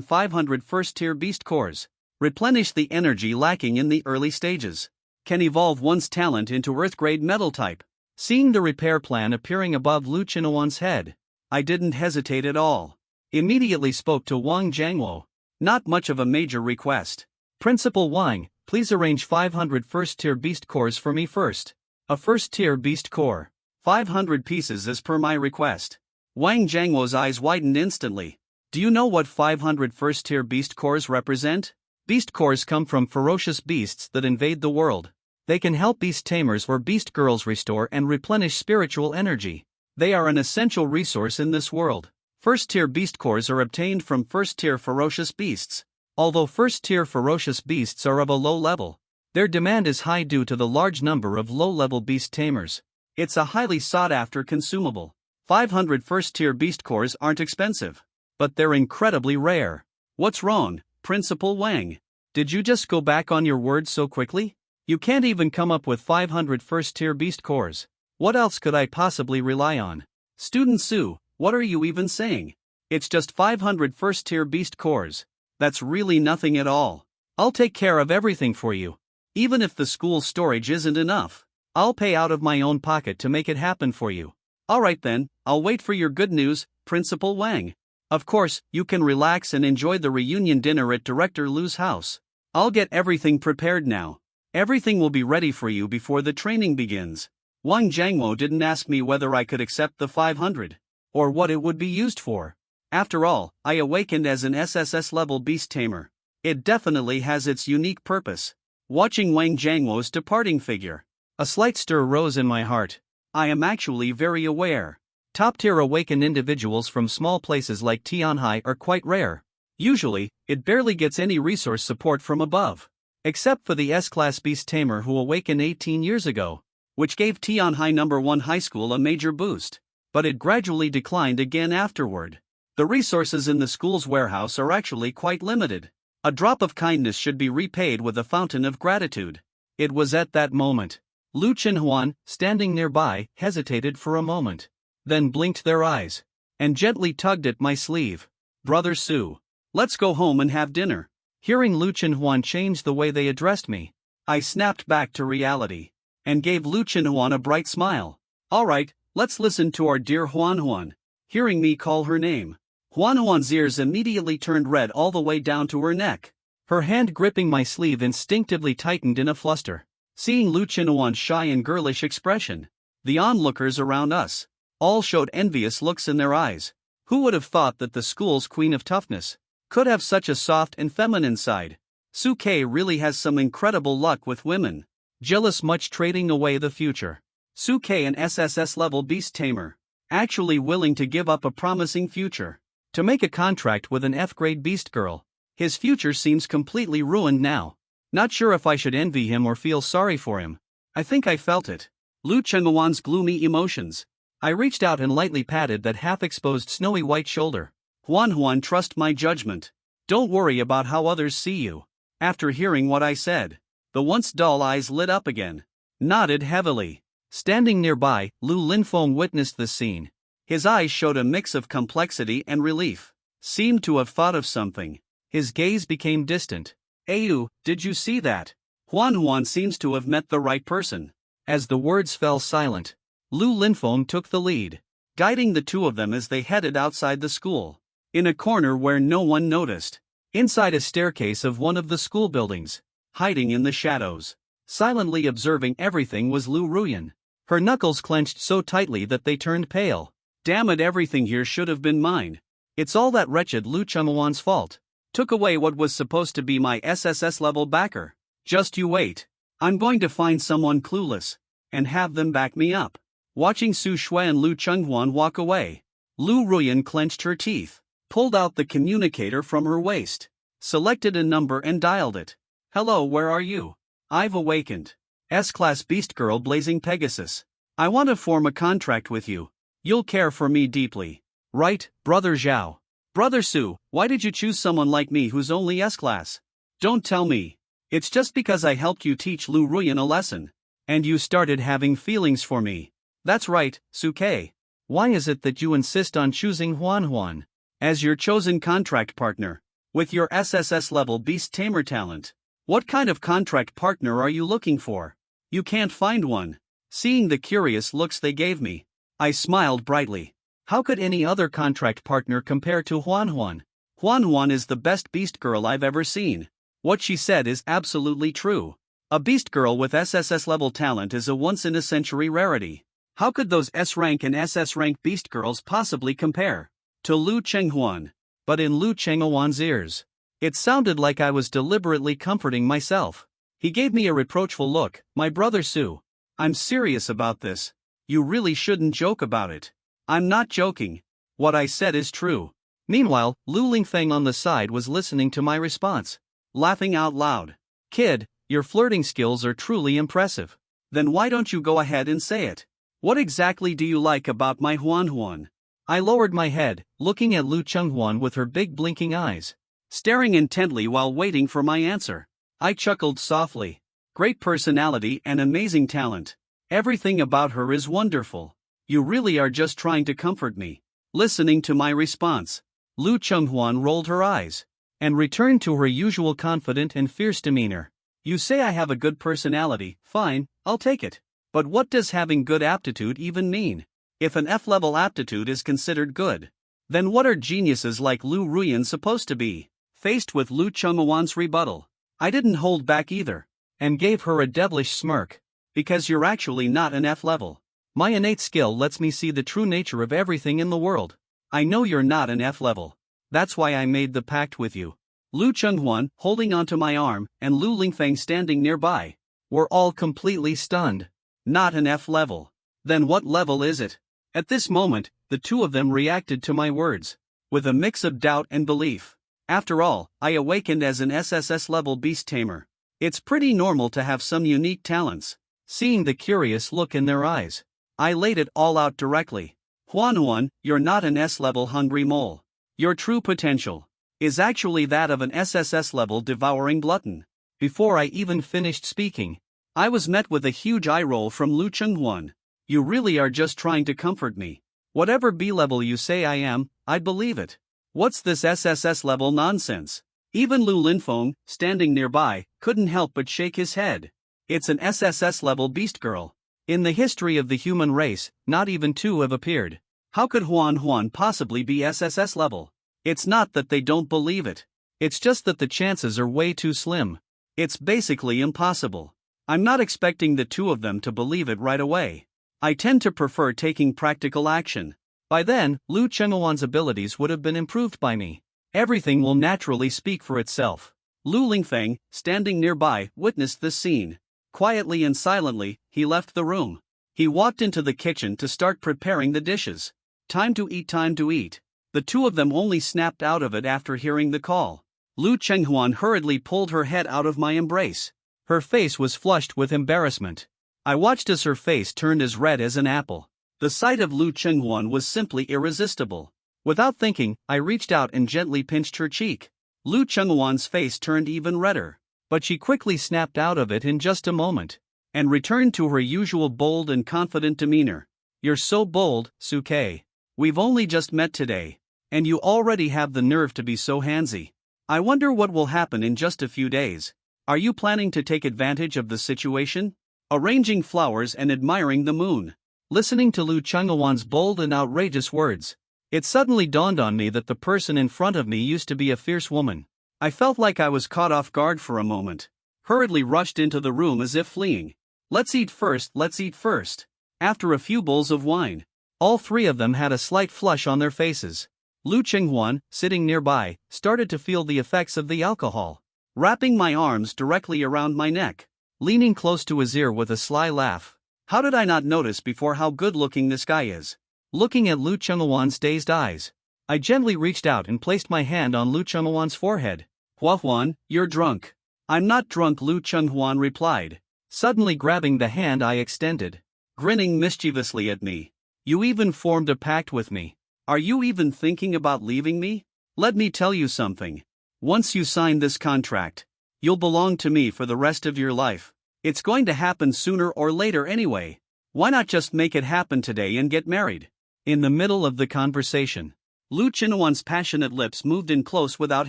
500 first-tier beast cores. Replenish the energy lacking in the early stages. Can evolve one's talent into Earth-grade metal type. Seeing the repair plan appearing above Lu Chenhuan's head, I didn't hesitate at all. Immediately spoke to Wang Jiangwo. Not much of a major request. Principal Wang, please arrange 500 first-tier beast cores for me first. A first-tier beast core. 500 pieces as per my request. Wang Jiangwo's eyes widened instantly. Do you know what 500 first-tier beast cores represent? Beast cores come from ferocious beasts that invade the world. They can help beast tamers or beast girls restore and replenish spiritual energy. They are an essential resource in this world. First-tier beast cores are obtained from first-tier ferocious beasts. Although first-tier ferocious beasts are of a low level, their demand is high due to the large number of low-level beast tamers. It's a highly sought-after consumable. 500 first-tier beast cores aren't expensive, but they're incredibly rare. What's wrong, Principal Wang? Did you just go back on your word so quickly? You can't even come up with 500 first-tier beast cores. What else could I possibly rely on? Student Su, what are you even saying? It's just 500 first-tier beast cores. That's really nothing at all. I'll take care of everything for you. Even if the school storage isn't enough, I'll pay out of my own pocket to make it happen for you. Alright then, I'll wait for your good news, Principal Wang. Of course, you can relax and enjoy the reunion dinner at Director Lu's house. I'll get everything prepared now. Everything will be ready for you before the training begins. Wang Jiangwo didn't ask me whether I could accept the 500, or what it would be used for. After all, I awakened as an SSS level beast tamer. It definitely has its unique purpose. Watching Wang Jiangwo's departing figure, a slight stir rose in my heart. I am actually very aware. Top-tier awakened individuals from small places like Tianhai are quite rare. Usually, it barely gets any resource support from above. Except for the S-Class Beast Tamer who awakened 18 years ago, which gave Tianhai No. 1 High School a major boost. But it gradually declined again afterward. The resources in the school's warehouse are actually quite limited. A drop of kindness should be repaid with a fountain of gratitude. It was at that moment. Lu Chenhuan, standing nearby, hesitated for a moment, then blinked their eyes, and gently tugged at my sleeve. Brother Su, let's go home and have dinner. Hearing Lu Chenhuan change the way they addressed me, I snapped back to reality, and gave Lu Chenhuan a bright smile. Alright, let's listen to our dear Huanhuan. Hearing me call her name, Huanhuan's ears immediately turned red all the way down to her neck. Her hand gripping my sleeve instinctively tightened in a fluster. Seeing Lu Chenhuan's shy and girlish expression, the onlookers around us all showed envious looks in their eyes. Who would have thought that the school's queen of toughness could have such a soft and feminine side? Su Kei really has some incredible luck with women. Jealous much trading away the future. Su Kei, an SSS level beast tamer, actually willing to give up a promising future to make a contract with an F-grade beast girl. His future seems completely ruined now. Not sure if I should envy him or feel sorry for him. I think I felt it. Lu Chenhuan's gloomy emotions. I reached out and lightly patted that half-exposed snowy white shoulder. Huanhuan, trust my judgment. Don't worry about how others see you. After hearing what I said, the once dull eyes lit up again. Nodded heavily. Standing nearby, Lu Linfeng witnessed the scene. His eyes showed a mix of complexity and relief. Seemed to have thought of something. His gaze became distant. Ayu, did you see that? Huanhuan seems to have met the right person. As the words fell silent, Lu Linfeng took the lead, guiding the two of them as they headed outside the school. In a corner where no one noticed, inside a staircase of one of the school buildings, hiding in the shadows, silently observing everything was Lu Ruyan. Her knuckles clenched so tightly that they turned pale. Damn it, everything here should have been mine. It's all that wretched Lu Chenhuan's fault. Took away what was supposed to be my SSS level backer. Just you wait. I'm going to find someone clueless, and have them back me up. Watching Su Shui and Lu Chenhuan walk away, Lu Ruyan clenched her teeth, pulled out the communicator from her waist, selected a number and dialed it. Hello, where are you? I've awakened. S-Class Beast Girl Blazing Pegasus. I want to form a contract with you. You'll care for me deeply. Right, Brother Zhao? Brother Su, why did you choose someone like me who's only S-Class? Don't tell me. It's just because I helped you teach Lu Ruyan a lesson. And you started having feelings for me. That's right, Suke. Why is it that you insist on choosing Huan as your chosen contract partner? With your SSS level beast tamer talent. What kind of contract partner are you looking for? You can't find one. Seeing the curious looks they gave me, I smiled brightly. How could any other contract partner compare to Huan? Huan is the best beast girl I've ever seen. What she said is absolutely true. A beast girl with SSS level talent is a once-in-a-century rarity. How could those S-rank and SS-rank beast girls possibly compare to Lu Chenghuan? But in Lu Chenghuan's ears, it sounded like I was deliberately comforting myself. He gave me a reproachful look. My brother Su, I'm serious about this. You really shouldn't joke about it. I'm not joking. What I said is true. Meanwhile, Lu Lingfeng on the side was listening to my response, laughing out loud. Kid, your flirting skills are truly impressive. Then why don't you go ahead and say it? What exactly do you like about my Huan? I lowered my head, looking at Lu Chenghuan with her big blinking eyes, staring intently while waiting for my answer. I chuckled softly. Great personality and amazing talent. Everything about her is wonderful. You really are just trying to comfort me. Listening to my response, Lu Chenghuan rolled her eyes and returned to her usual confident and fierce demeanor. You say I have a good personality, fine, I'll take it. But what does having good aptitude even mean? If an F-level aptitude is considered good, then what are geniuses like Lu Ruyan supposed to be? Faced with Lu Chenghuan's rebuttal, I didn't hold back either, and gave her a devilish smirk. Because you're actually not an F-level. My innate skill lets me see the true nature of everything in the world. I know you're not an F-level. That's why I made the pact with you. Lu Chenghuan, holding onto my arm, and Lu Lingfeng standing nearby, were all completely stunned. Not an F-level. Then what level is it? At this moment, the two of them reacted to my words with a mix of doubt and belief. After all, I awakened as an SSS level beast tamer. It's pretty normal to have some unique talents. Seeing the curious look in their eyes, I laid it all out directly. Huan, you're not an S-level hungry mole. Your true potential is actually that of an SSS level devouring glutton. Before I even finished speaking, I was met with a huge eye roll from Lu Chenghuan. You really are just trying to comfort me. Whatever B-level you say I am, I'd believe it. What's this SSS level nonsense? Even Lu Linfeng, standing nearby, couldn't help but shake his head. It's an SSS level beast girl. In the history of the human race, not even two have appeared. How could Huan possibly be SSS level? It's not that they don't believe it. It's just that the chances are way too slim. It's basically impossible. I'm not expecting the two of them to believe it right away. I tend to prefer taking practical action. By then, Lu Chenghuan's abilities would have been improved by me. Everything will naturally speak for itself. Lu Lingfeng, standing nearby, witnessed this scene. Quietly and silently, he left the room. He walked into the kitchen to start preparing the dishes. Time to eat, time to eat. The two of them only snapped out of it after hearing the call. Lu Chenghuan hurriedly pulled her head out of my embrace. Her face was flushed with embarrassment. I watched as her face turned as red as an apple. The sight of Lu Chenghuan was simply irresistible. Without thinking, I reached out and gently pinched her cheek. Lu Chenghuan's face turned even redder, but she quickly snapped out of it in just a moment, and returned to her usual bold and confident demeanor. You're so bold, Suke. We've only just met today, and you already have the nerve to be so handsy. I wonder what will happen in just a few days. Are you planning to take advantage of the situation? Arranging flowers and admiring the moon. Listening to Lu Chenghuan's bold and outrageous words, it suddenly dawned on me that the person in front of me used to be a fierce woman. I felt like I was caught off guard for a moment. Hurriedly rushed into the room as if fleeing. Let's eat first, let's eat first. After a few bowls of wine, all three of them had a slight flush on their faces. Lu Chenghuan, sitting nearby, started to feel the effects of the alcohol. Wrapping my arms directly around my neck, leaning close to his ear with a sly laugh. How did I not notice before how good-looking this guy is? Looking at Lu Chenghuan's dazed eyes, I gently reached out and placed my hand on Lu Chenghuan's forehead. Huan, you're drunk. I'm not drunk, Lu Chenghuan replied, suddenly grabbing the hand I extended, grinning mischievously at me. You even formed a pact with me. Are you even thinking about leaving me? Let me tell you something. Once you sign this contract, You'll belong to me for the rest of your life. It's going to happen sooner or later anyway. Why not just make it happen today and get married? In the middle of the conversation, Lu Chinhuan's passionate lips moved in close without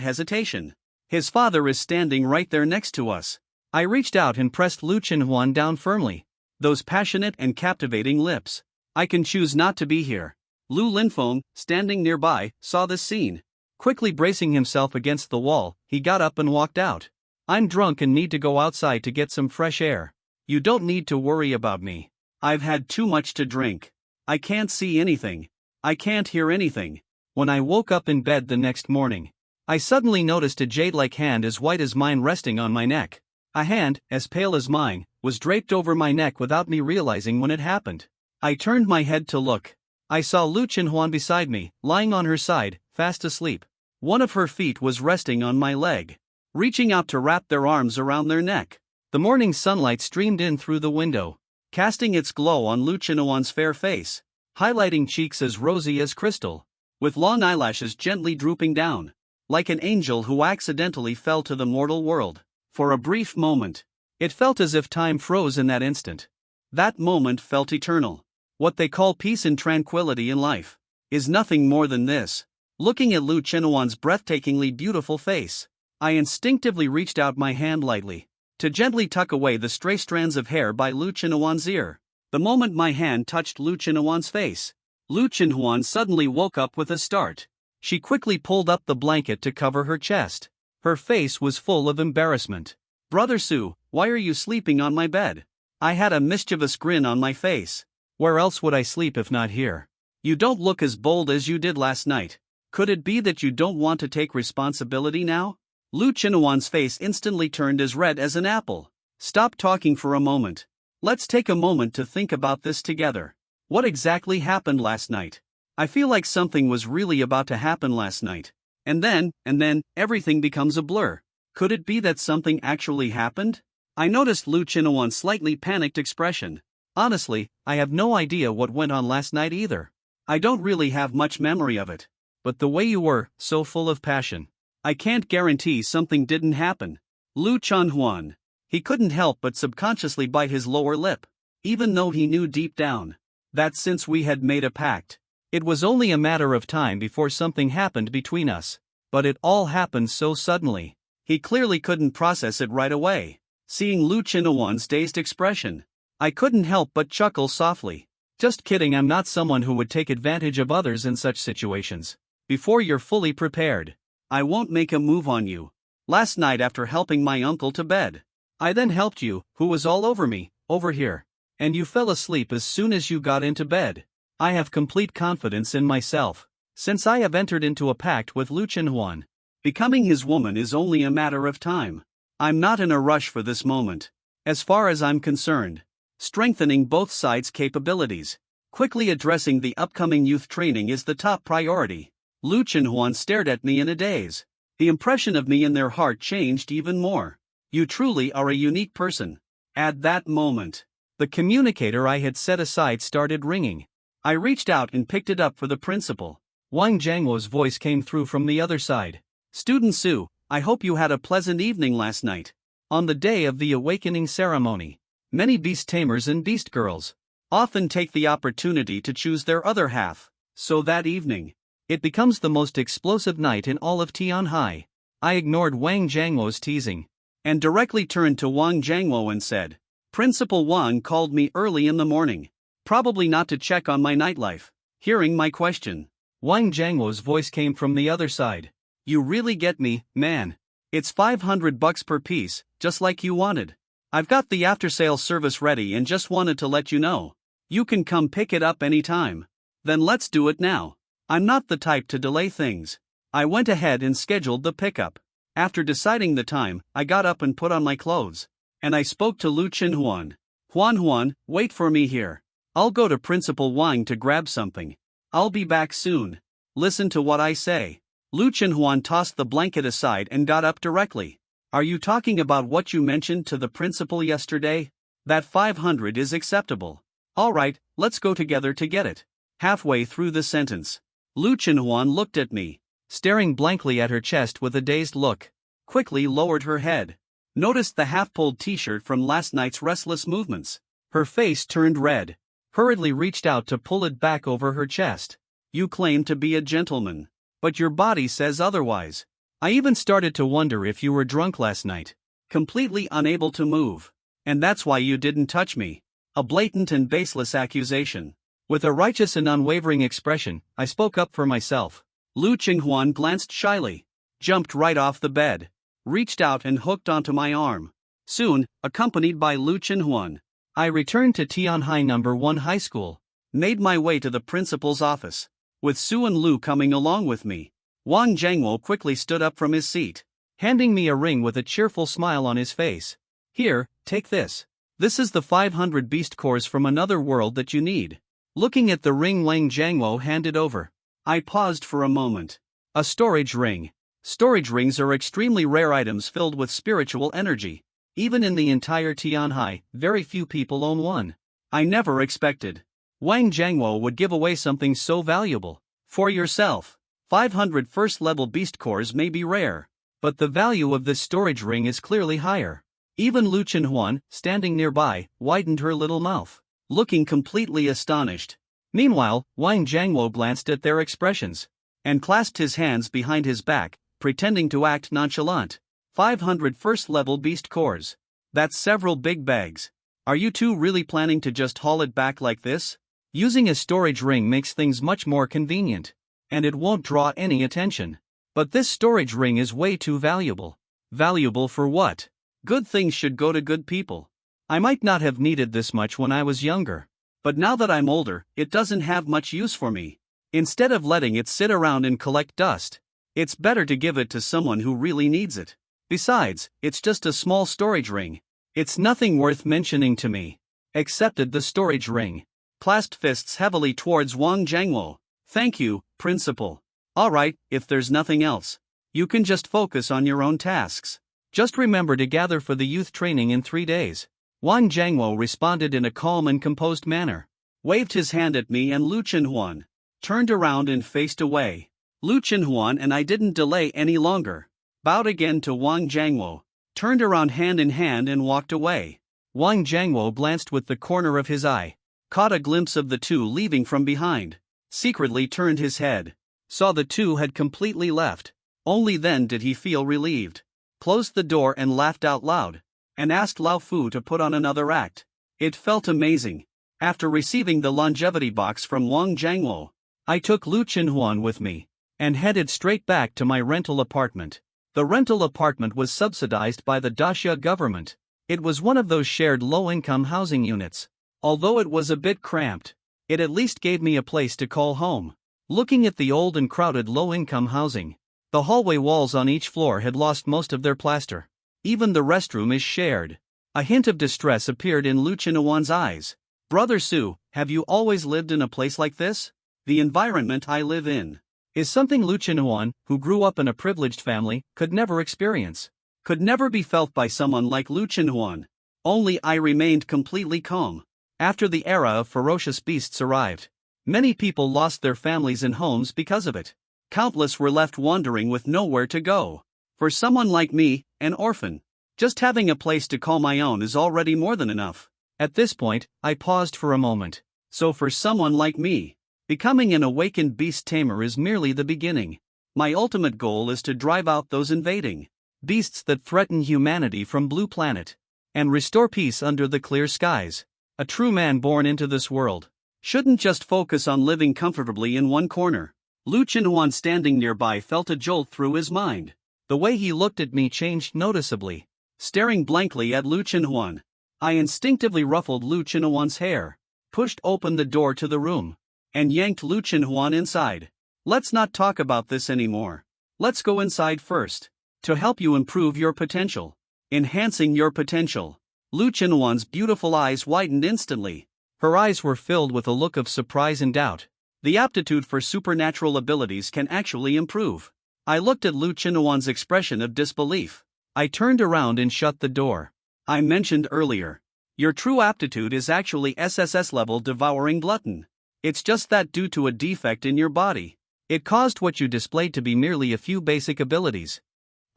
hesitation. His father is standing right there next to us. I reached out and pressed Lu Chinhuan down firmly. Those passionate and captivating lips. I can choose not to be here. Lu Linfeng, standing nearby, saw this scene. Quickly bracing himself against the wall, he got up and walked out. I'm drunk and need to go outside to get some fresh air. You don't need to worry about me. I've had too much to drink. I can't see anything. I can't hear anything. When I woke up in bed the next morning, I suddenly noticed a jade-like hand as white as mine resting on my neck. A hand, as pale as mine, was draped over my neck without me realizing when it happened. I turned my head to look. I saw Lu Chinhuan beside me, lying on her side, fast asleep. One of her feet was resting on my leg, reaching out to wrap their arms around their neck. The morning sunlight streamed in through the window, casting its glow on Lu Chinhuan's fair face, highlighting cheeks as rosy as crystal, with long eyelashes gently drooping down, like an angel who accidentally fell to the mortal world. For a brief moment, it felt as if time froze in that instant. That moment felt eternal. What they call peace and tranquility in life is nothing more than this. Looking at Lu Chinhuan's breathtakingly beautiful face, I instinctively reached out my hand lightly to gently tuck away the stray strands of hair by Lu Chinhuan's ear. The moment my hand touched Lu Chinhuan's face, Lu Chinhuan suddenly woke up with a start. She quickly pulled up the blanket to cover her chest. Her face was full of embarrassment. Brother Su, why are you sleeping on my bed? I had a mischievous grin on my face. Where else would I sleep if not here? You don't look as bold as you did last night. Could it be that you don't want to take responsibility now? Lu Chinhuan's face instantly turned as red as an apple. Stop talking for a moment. Let's take a moment to think about this together. What exactly happened last night? I feel like something was really about to happen last night. And then, everything becomes a blur. Could it be that something actually happened? I noticed Lu Chinhuan's slightly panicked expression. Honestly, I have no idea what went on last night either. I don't really have much memory of it. But the way you were, so full of passion. I can't guarantee something didn't happen. Lu Chinhuan. He couldn't help but subconsciously bite his lower lip, even though he knew deep down that since we had made a pact, it was only a matter of time before something happened between us. But it all happened so suddenly. He clearly couldn't process it right away. Seeing Lu Chinhuan's dazed expression, I couldn't help but chuckle softly. Just kidding, I'm not someone who would take advantage of others in such situations. Before you're fully prepared, I won't make a move on you. Last night after helping my uncle to bed, I then helped you, who was all over me, over here. And you fell asleep as soon as you got into bed. I have complete confidence in myself. Since I have entered into a pact with Lu Chinhuan, becoming his woman is only a matter of time. I'm not in a rush for this moment. As far as I'm concerned, strengthening both sides' capabilities, quickly addressing the upcoming youth training is the top priority. Lu Chinhuan stared at me in a daze. The impression of me in their heart changed even more. You truly are a unique person. At that moment, the communicator I had set aside started ringing. I reached out and picked it up for the principal. Wang Jiangwo's voice came through from the other side. Student Su, I hope you had a pleasant evening last night. On the day of the awakening ceremony, many beast tamers and beast girls often take the opportunity to choose their other half. So that evening, it becomes the most explosive night in all of Tianhai. I ignored Wang Jiangwo's teasing and directly turned to Wang Jiangwo and said, Principal Wang called me early in the morning, probably not to check on my nightlife. Hearing my question, Wang Jiangwo's voice came from the other side. You really get me, man. It's $500 per piece, just like you wanted. I've got the after-sale service ready and just wanted to let you know. You can come pick it up anytime. Then let's do it now. I'm not the type to delay things. I went ahead and scheduled the pickup. After deciding the time, I got up and put on my clothes. And I spoke to Lu Chinhuan. Huan, wait for me here. I'll go to Principal Wang to grab something. I'll be back soon. Listen to what I say. Lu Chinhuan tossed the blanket aside and got up directly. Are you talking about what you mentioned to the principal yesterday? That 500 is acceptable. Alright, let's go together to get it. Halfway through the sentence, Lu Chinhuan looked at me, staring blankly at her chest with a dazed look, quickly lowered her head. noticed the half-pulled t-shirt from last night's restless movements. Her face turned red. Hurriedly reached out to pull it back over her chest. You claim to be a gentleman, but your body says otherwise. I even started to wonder if you were drunk last night. Completely unable to move. And that's why you didn't touch me. A blatant and baseless accusation. With a righteous and unwavering expression, I spoke up for myself. Lu Qinghuan glanced shyly, jumped right off the bed, reached out and hooked onto my arm. Soon, accompanied by Lu Qinghuan, I returned to Tianhai No. 1 High School, made my way to the principal's office, with Su and Lu coming along with me. Wang Zhangwo quickly stood up from his seat, handing me a ring with a cheerful smile on his face. Here, take this. This is the 500 beast cores from another world that you need. Looking at the ring Wang Zhangwo handed over, I paused for a moment. A storage ring. Storage rings are extremely rare items filled with spiritual energy. Even in the entire Tianhai, very few people own one. I never expected Wang Zhangwo would give away something so valuable. For yourself. 500 first-level beast cores may be rare, but the value of this storage ring is clearly higher. Even Lu Qinghuan, standing nearby, widened her little mouth, looking completely astonished. Meanwhile, Wang Zhangwo glanced at their expressions, and clasped his hands behind his back, pretending to act nonchalant. 500 first-level beast cores. That's several big bags. Are you two really planning to just haul it back like this? Using a storage ring makes things much more convenient, and it won't draw any attention. But this storage ring is way too valuable. Valuable for what? Good things should go to good people. I might not have needed this much when I was younger, but now that I'm older, it doesn't have much use for me. Instead of letting it sit around and collect dust, it's better to give it to someone who really needs it. Besides, it's just a small storage ring. It's nothing worth mentioning to me. Accepted the storage ring. Clasped fists heavily towards Wang Zhangwo. Thank you, Principal. Alright, if there's nothing else, you can just focus on your own tasks. Just remember to gather for the youth training in 3 days. Wang Zhangwo responded in a calm and composed manner. Waved his hand at me and Lu Qinghuan. Turned around and faced away. Lu Qinghuan and I didn't delay any longer. Bowed again to Wang Zhangwo. Turned around hand in hand and walked away. Wang Zhangwo glanced with the corner of his eye. Caught a glimpse of the two leaving from behind. Secretly turned his head. Saw the two had completely left. Only then did he feel relieved. Closed the door and laughed out loud. And asked Lao Fu to put on another act. It felt amazing. After receiving the longevity box from Wang Zhangwo, I took Lu Qinghuan with me, and headed straight back to my rental apartment. The rental apartment was subsidized by the Daxia government. It was one of those shared low-income housing units. Although it was a bit cramped, it at least gave me a place to call home. Looking at the old and crowded low-income housing, the hallway walls on each floor had lost most of their plaster. Even the restroom is shared. A hint of distress appeared in Lu Qinghuan's eyes. Brother Su, have you always lived in a place like this? The environment I live in is something Lu Qinghuan, who grew up in a privileged family, could never experience. Could never be felt by someone like Lu Qinghuan. Only I remained completely calm. After the era of ferocious beasts arrived, many people lost their families and homes because of it. Countless were left wandering with nowhere to go. For someone like me, an orphan, just having a place to call my own is already more than enough. At this point, I paused for a moment. So for someone like me, becoming an awakened beast tamer is merely the beginning. My ultimate goal is to drive out those invading beasts that threaten humanity from Blue Planet, and restore peace under the clear skies. A true man born into this world shouldn't just focus on living comfortably in one corner. Lu Qinghuan standing nearby felt a jolt through his mind. The way he looked at me changed noticeably. Staring blankly at Lu Qinghuan, I instinctively ruffled Lu Qinghuan's hair, pushed open the door to the room, and yanked Lu Qinghuan inside. Let's not talk about this anymore. Let's go inside first. To help you improve your potential. Enhancing your potential. Lu Qinghuan's beautiful eyes widened instantly. Her eyes were filled with a look of surprise and doubt. The aptitude for supernatural abilities can actually improve. I looked at Lu Qinghuan's expression of disbelief. I turned around and shut the door. I mentioned earlier, your true aptitude is actually SSS level devouring glutton. It's just that due to a defect in your body, it caused what you displayed to be merely a few basic abilities.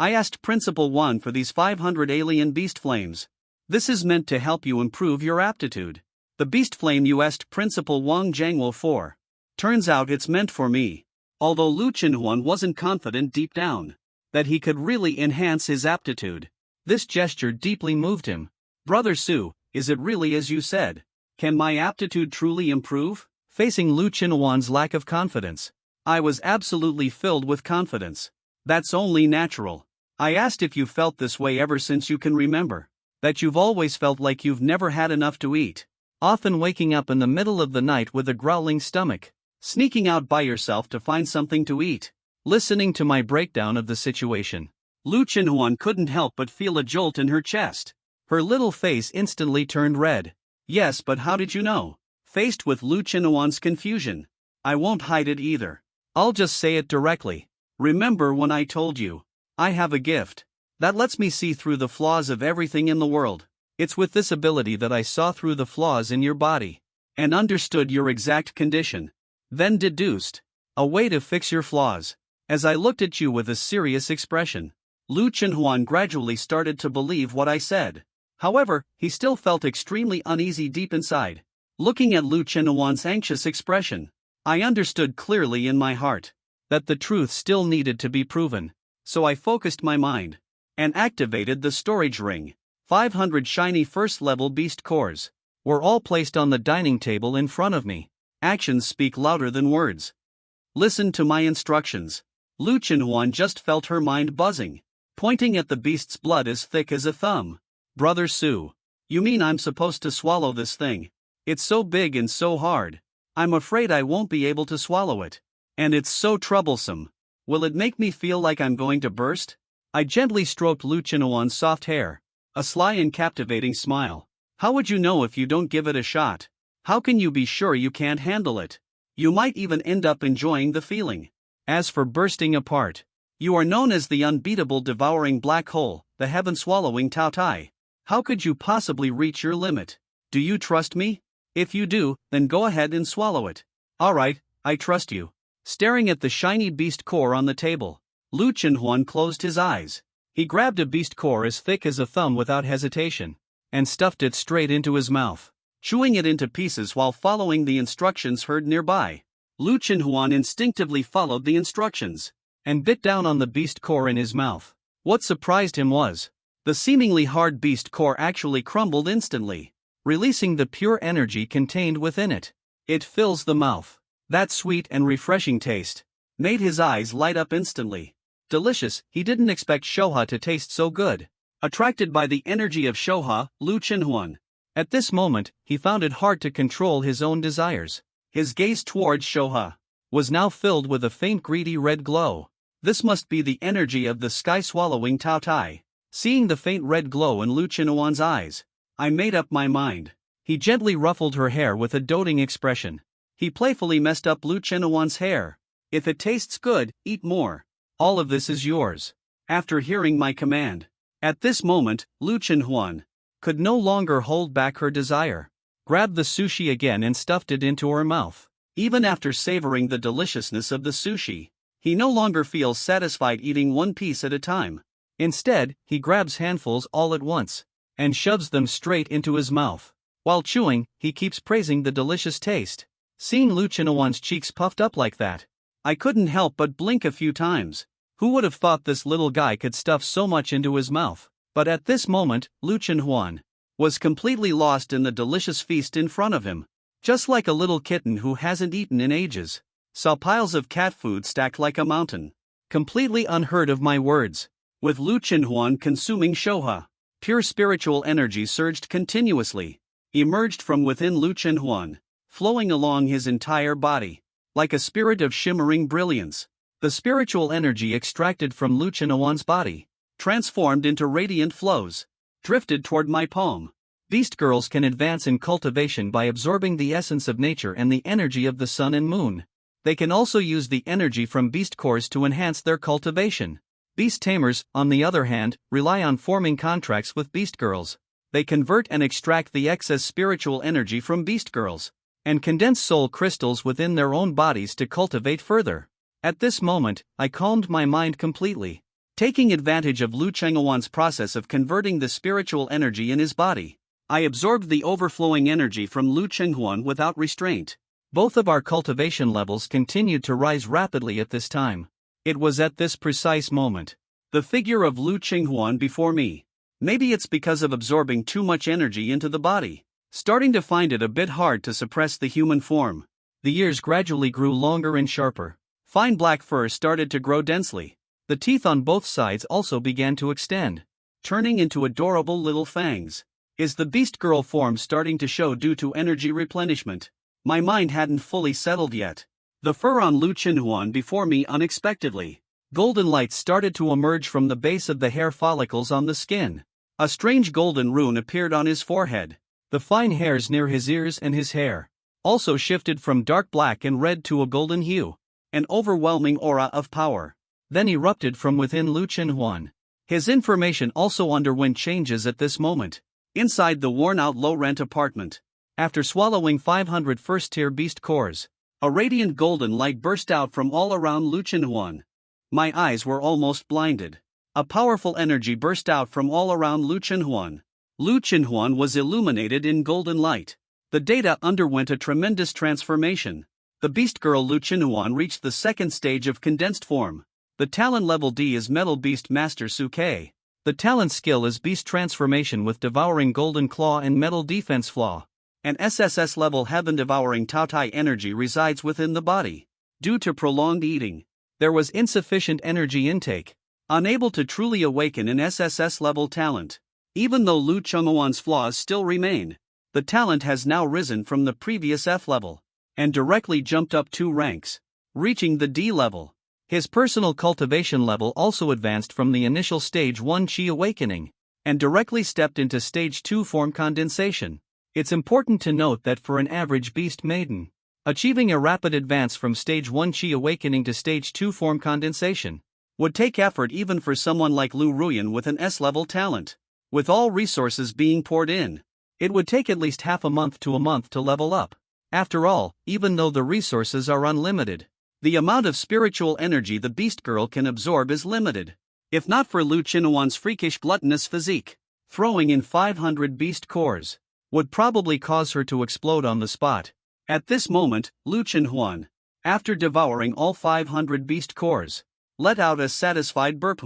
I asked Principal One for these 500 alien beast flames. This is meant to help you improve your aptitude. The beast flame you asked Principal Wang Jiangwo for. Turns out it's meant for me. Although Lu Chenhuan wasn't confident deep down that he could really enhance his aptitude, this gesture deeply moved him. Brother Su, is it really as you said? Can my aptitude truly improve? Facing Lu Chenhuan's lack of confidence, I was absolutely filled with confidence. That's only natural. I asked if you felt this way ever since you can remember. That you've always felt like you've never had enough to eat. Often waking up in the middle of the night with a growling stomach. Sneaking out by yourself to find something to eat. Listening to my breakdown of the situation, Lu Chenhuan couldn't help but feel a jolt in her chest. Her little face instantly turned red. Yes, but how did you know? Faced with Lu Chenhuan's confusion, I won't hide it either. I'll just say it directly. Remember when I told you? I have a gift that lets me see through the flaws of everything in the world. It's with this ability that I saw through the flaws in your body and understood your exact condition. Then deduced a way to fix your flaws. As I looked at you with a serious expression, Lu Chenhuan gradually started to believe what I said. However, he still felt extremely uneasy deep inside. Looking at Lu Chenhuan's anxious expression, I understood clearly in my heart that the truth still needed to be proven. So I focused my mind and activated the storage ring. 500 shiny first-level beast cores were all placed on the dining table in front of me. Actions speak louder than words. Listen to my instructions. Lu Chenhuan just felt her mind buzzing, pointing at the beast's blood as thick as a thumb. Brother Su, you mean I'm supposed to swallow this thing? It's so big and so hard. I'm afraid I won't be able to swallow it. And it's so troublesome. Will it make me feel like I'm going to burst? I gently stroked Lu Chenhuan's soft hair. A sly and captivating smile. How would you know if you don't give it a shot? How can you be sure you can't handle it? You might even end up enjoying the feeling. As for bursting apart, you are known as the unbeatable devouring black hole, the heaven-swallowing Tao Tai. How could you possibly reach your limit? Do you trust me? If you do, then go ahead and swallow it. Alright, I trust you. Staring at the shiny beast core on the table, Lu Chenhuan closed his eyes. He grabbed a beast core as thick as a thumb without hesitation, and stuffed it straight into his mouth, chewing it into pieces while following the instructions heard nearby. Lu Chenhuan instinctively followed the instructions, and bit down on the beast core in his mouth. What surprised him was, the seemingly hard beast core actually crumbled instantly, releasing the pure energy contained within it. It fills the mouth. That sweet and refreshing taste made his eyes light up instantly. Delicious, he didn't expect Shoha to taste so good. Attracted by the energy of Shoha, Lu Chenhuan, at this moment, he found it hard to control his own desires. His gaze towards Shoha was now filled with a faint greedy red glow. This must be the energy of the sky-swallowing Tao Tai. Seeing the faint red glow in Lu Chenhuan's eyes, I made up my mind. He gently ruffled her hair with a doting expression. He playfully messed up Lu Chenhuan's hair. If it tastes good, eat more. All of this is yours. After hearing my command. At this moment, Lu Chenhuan could no longer hold back her desire. Grabbed the sushi again and stuffed it into her mouth. Even after savoring the deliciousness of the sushi, he no longer feels satisfied eating one piece at a time. Instead, he grabs handfuls all at once and shoves them straight into his mouth. While chewing, he keeps praising the delicious taste. Seeing Lu Chenhuan's cheeks puffed up like that, I couldn't help but blink a few times. Who would have thought this little guy could stuff so much into his mouth? But at this moment, Lu Chenhuan was completely lost in the delicious feast in front of him. Just like a little kitten who hasn't eaten in ages, saw piles of cat food stacked like a mountain. Completely unheard of my words. With Lu Chenhuan consuming Shoha, pure spiritual energy surged continuously, emerged from within Lu Chenhuan, flowing along his entire body, like a spirit of shimmering brilliance. The spiritual energy extracted from Lu Chenhuan's body, transformed into radiant flows, drifted toward my palm. Beast girls can advance in cultivation by absorbing the essence of nature and the energy of the sun and moon. They can also use the energy from beast cores to enhance their cultivation. Beast tamers, on the other hand, rely on forming contracts with beast girls. They convert and extract the excess spiritual energy from beast girls, and condense soul crystals within their own bodies to cultivate further. At this moment, I calmed my mind completely. taking advantage of Lu Chenghuan's process of converting the spiritual energy in his body. I absorbed the overflowing energy from Lu Chenghuan without restraint. Both of our cultivation levels continued to rise rapidly at this time. It was at this precise moment. The figure of Lu Chenghuan before me. Maybe it's because of absorbing too much energy into the body. Starting to find it a bit hard to suppress the human form. The ears gradually grew longer and sharper. Fine black fur started to grow densely. The teeth on both sides also began to extend, turning into adorable little fangs. Is the beast girl form starting to show due to energy replenishment? My mind hadn't fully settled yet. The fur on Lu Chenghuan before me unexpectedly. Golden lights started to emerge from the base of the hair follicles on the skin. A strange golden rune appeared on his forehead. The fine hairs near his ears and his hair also shifted from dark black and red to a golden hue. An overwhelming aura of power then erupted from within Lu Chenghuan. His information also underwent changes at this moment. Inside the worn-out low-rent apartment, after swallowing 500 first-tier beast cores, a radiant golden light burst out from all around Lu Chenghuan. My eyes were almost blinded. A powerful energy burst out from all around Lu Chenghuan. Lu Chenghuan was illuminated in golden light. The data underwent a tremendous transformation. The beast girl Lu Chenghuan reached the second stage of condensed form. The talent level D is Metal Beast Master Suke. The talent skill is Beast Transformation with Devouring Golden Claw and Metal Defense Flaw. An SSS level Heaven Devouring Taotai energy resides within the body. Due to prolonged eating, there was insufficient energy intake, unable to truly awaken an SSS level talent. Even though Lu Chenghuan's flaws still remain, the talent has now risen from the previous F level and directly jumped up 2 ranks, reaching the D level. His personal cultivation level also advanced from the initial stage 1 Qi awakening and directly stepped into stage 2 form condensation. It's important to note that for an average beast maiden, achieving a rapid advance from stage 1 Qi awakening to stage 2 form condensation would take effort even for someone like Lu Ruyan with an S-level talent. With all resources being poured in, it would take at least half a month to level up. After all, even though the resources are unlimited, the amount of spiritual energy the beast girl can absorb is limited. If not for Lu Chenghuan's freakish gluttonous physique, throwing in 500 beast cores would probably cause her to explode on the spot. At this moment, Lu Chenghuan, after devouring all 500 beast cores, let out a satisfied burp.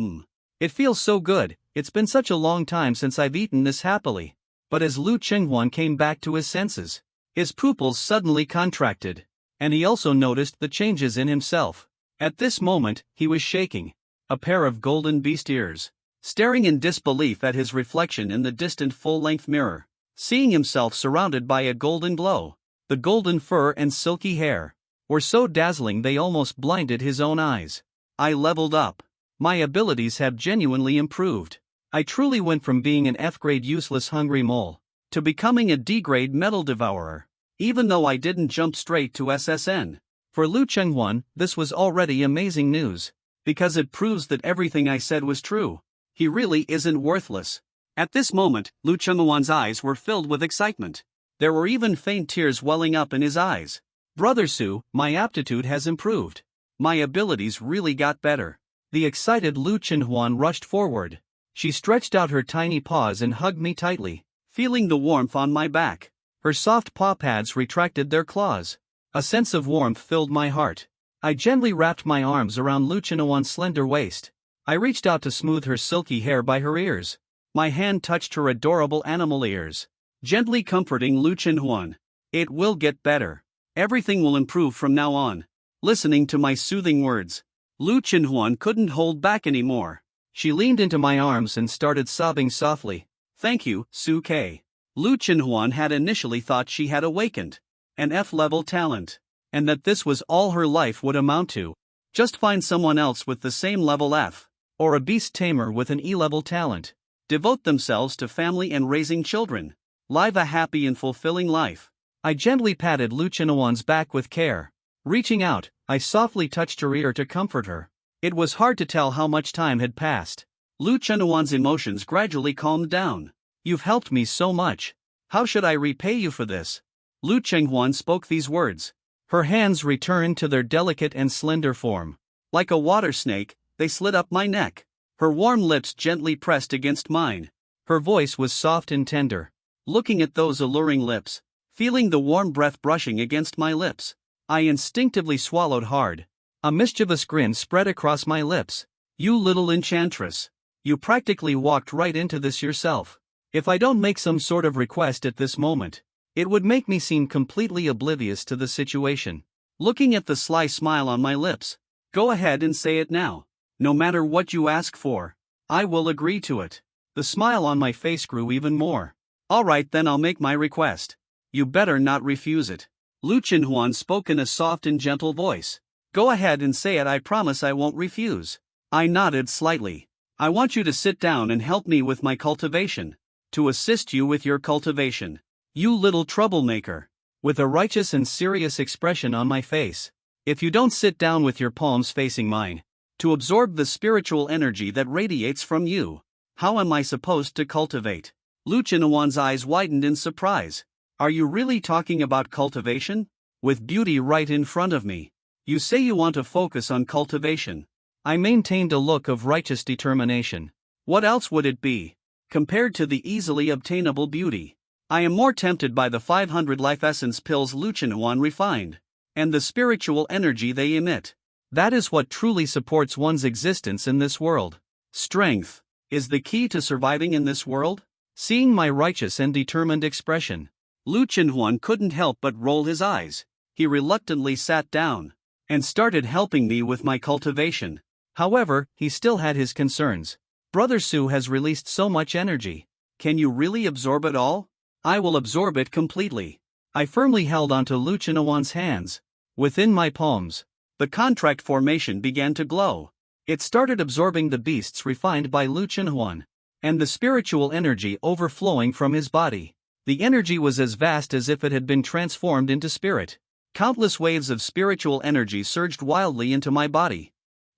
It feels so good, it's been such a long time since I've eaten this happily. But as Lu Chenghuan came back to his senses, his pupils suddenly contracted, and he also noticed the changes in himself. At this moment, he was shaking. A pair of golden beast ears, staring in disbelief at his reflection in the distant full-length mirror, seeing himself surrounded by a golden glow. The golden fur and silky hair were so dazzling they almost blinded his own eyes. I leveled up. My abilities have genuinely improved. I truly went from being an F-grade useless hungry mole to becoming a D-grade metal devourer, even though I didn't jump straight to SSN. For Lu Chenghuan, this was already amazing news, because it proves that everything I said was true. He really isn't worthless. At this moment, Lu Chenghuan's eyes were filled with excitement. There were even faint tears welling up in his eyes. Brother Su, my aptitude has improved. My abilities really got better. The excited Lu Chenghuan rushed forward. She stretched out her tiny paws and hugged me tightly, feeling the warmth on my back. Her soft paw pads retracted their claws. A sense of warmth filled my heart. I gently wrapped my arms around Lu Chenghuan's slender waist. I reached out to smooth her silky hair by her ears. My hand touched her adorable animal ears, gently comforting Lu Chenghuan. It will get better. Everything will improve from now on. Listening to my soothing words, Lu Chenghuan couldn't hold back anymore. She leaned into my arms and started sobbing softly. Thank you, Suke. Lu Chenghuan had initially thought she had awakened an F-level talent, and that this was all her life would amount to. Just find someone else with the same level F, or a beast tamer with an E-level talent. Devote themselves to family and raising children. Live a happy and fulfilling life. I gently patted Lu Chenghuan's back with care. Reaching out, I softly touched her ear to comfort her. It was hard to tell how much time had passed. Lu Chenghuan's emotions gradually calmed down. You've helped me so much. How should I repay you for this? Lu Chenghuan spoke these words. Her hands returned to their delicate and slender form. Like a water snake, they slid up my neck. Her warm lips gently pressed against mine. Her voice was soft and tender. Looking at those alluring lips, feeling the warm breath brushing against my lips, I instinctively swallowed hard. A mischievous grin spread across my lips. You little enchantress. You practically walked right into this yourself. If I don't make some sort of request at this moment, it would make me seem completely oblivious to the situation. Looking at the sly smile on my lips, go ahead and say it now. No matter what you ask for, I will agree to it. The smile on my face grew even more. Alright then, I'll make my request. You better not refuse it. Lu Chenhuan spoke in a soft and gentle voice. Go ahead and say it, I promise I won't refuse. I nodded slightly. I want you to sit down and help me with my cultivation. To assist you with your cultivation. You little troublemaker. With a righteous and serious expression on my face. If you don't sit down with your palms facing mine, to absorb the spiritual energy that radiates from you, how am I supposed to cultivate? Lu Chenhuan's eyes widened in surprise. Are you really talking about cultivation? With beauty right in front of me. You say you want to focus on cultivation. I maintained a look of righteous determination. What else would it be? Compared to the easily obtainable beauty, I am more tempted by the 500 life essence pills Lu Chenhuan refined, and the spiritual energy they emit. That is what truly supports one's existence in this world. Strength is the key to surviving in this world. Seeing my righteous and determined expression, Lu Chenhuan couldn't help but roll his eyes. He reluctantly sat down and started helping me with my cultivation. However, he still had his concerns. Brother Su has released so much energy. Can you really absorb it all? I will absorb it completely. I firmly held onto Lu Chenhuan's hands. Within my palms, the contract formation began to glow. It started absorbing the beasts refined by Lu Chenhuan, and the spiritual energy overflowing from his body. The energy was as vast as if it had been transformed into spirit. Countless waves of spiritual energy surged wildly into my body,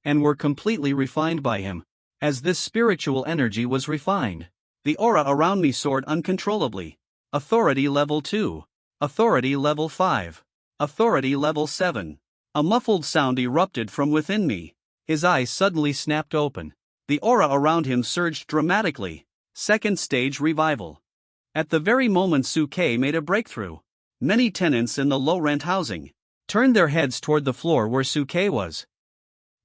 and were completely refined by him. As this spiritual energy was refined, the aura around me soared uncontrollably. Authority level 2. Authority level 5. Authority level 7. A muffled sound erupted from within me. His eyes suddenly snapped open. The aura around him surged dramatically. Second stage revival. At the very moment Suke made a breakthrough, many tenants in the low-rent housing turned their heads toward the floor where Suke was.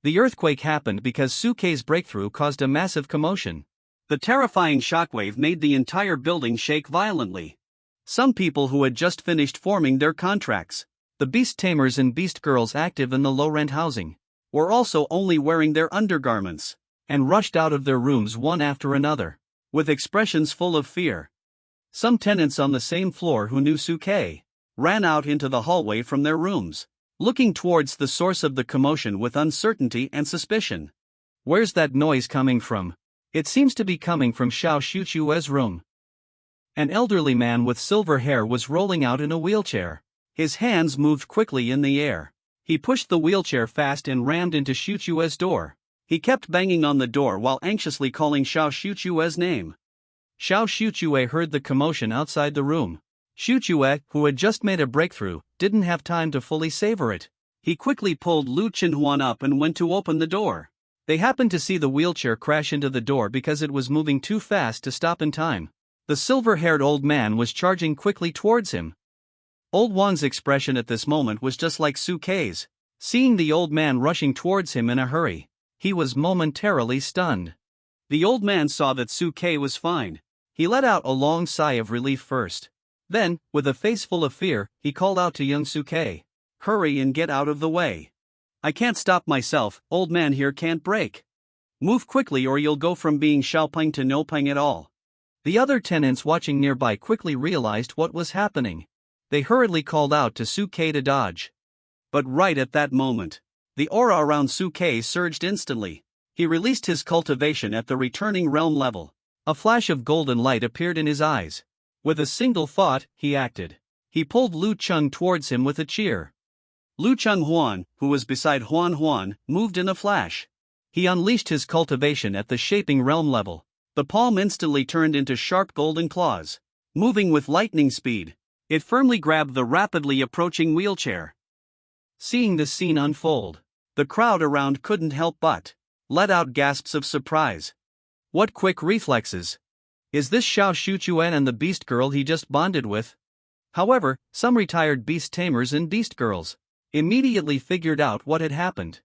The earthquake happened because Suke's breakthrough caused a massive commotion. The terrifying shockwave made the entire building shake violently. Some people who had just finished forming their contracts, the beast tamers and beast girls active in the low-rent housing, were also only wearing their undergarments, and rushed out of their rooms one after another, with expressions full of fear. Some tenants on the same floor who knew Suke ran out into the hallway from their rooms, looking towards the source of the commotion with uncertainty and suspicion. Where's that noise coming from? It seems to be coming from Xiao Xuchue's room. An elderly man with silver hair was rolling out in a wheelchair. His hands moved quickly in the air. He pushed the wheelchair fast and rammed into Xuchue's door. He kept banging on the door while anxiously calling Xiao Xuchue's name. Xiao Xuchue heard the commotion outside the room. Xuchue, who had just made a breakthrough, didn't have time to fully savor it. He quickly pulled Lu Chenhuan up and went to open the door. They happened to see the wheelchair crash into the door because it was moving too fast to stop in time. The silver-haired old man was charging quickly towards him. Old Wan's expression at this moment was just like Suke's. Seeing the old man rushing towards him in a hurry, he was momentarily stunned. The old man saw that Suke was fine. He let out a long sigh of relief first. Then, with a face full of fear, he called out to young Suke, "Hurry and get out of the way. I can't stop myself, old man here can't brake. Move quickly or you'll go from being Xiaopeng to no Peng at all." The other tenants watching nearby quickly realized what was happening. They hurriedly called out to Suke to dodge. But right at that moment, the aura around Suke surged instantly. He released his cultivation at the returning realm level. A flash of golden light appeared in his eyes. With a single thought, he acted. He pulled Lu Cheng towards him with a cheer. Lu Chenghuan, who was beside Huan Huan, moved in a flash. He unleashed his cultivation at the shaping realm level. The palm instantly turned into sharp golden claws. Moving with lightning speed, it firmly grabbed the rapidly approaching wheelchair. Seeing this scene unfold, the crowd around couldn't help but let out gasps of surprise. What quick reflexes! Is this Xiao Shuchuan and the beast girl he just bonded with? However, some retired beast tamers and beast girls immediately figured out what had happened.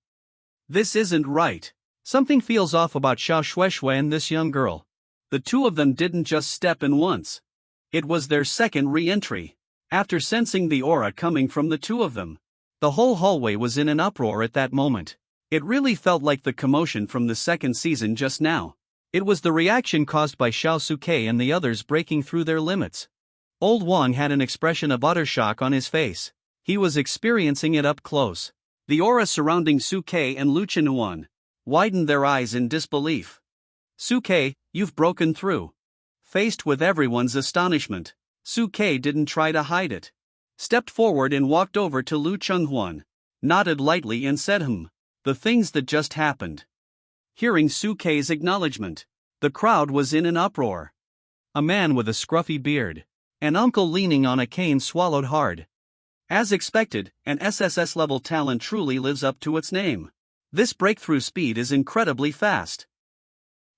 This isn't right. Something feels off about Xiao Shueshue and this young girl. The two of them didn't just step in once. It was their second re-entry. After sensing the aura coming from the two of them, the whole hallway was in an uproar at that moment. It really felt like the commotion from the second season just now. It was the reaction caused by Xiao Suke and the others breaking through their limits. Old Wang had an expression of utter shock on his face. He was experiencing it up close. The aura surrounding Suke and Lu Chenhuan widened their eyes in disbelief. Suke, you've broken through. Faced with everyone's astonishment, Suke didn't try to hide it. Stepped forward and walked over to Lu Chenhuan, nodded lightly and said the things that just happened. Hearing Suke's acknowledgement, the crowd was in an uproar. A man with a scruffy beard, an uncle leaning on a cane, swallowed hard. As expected, an SSS-level talent truly lives up to its name. This breakthrough speed is incredibly fast.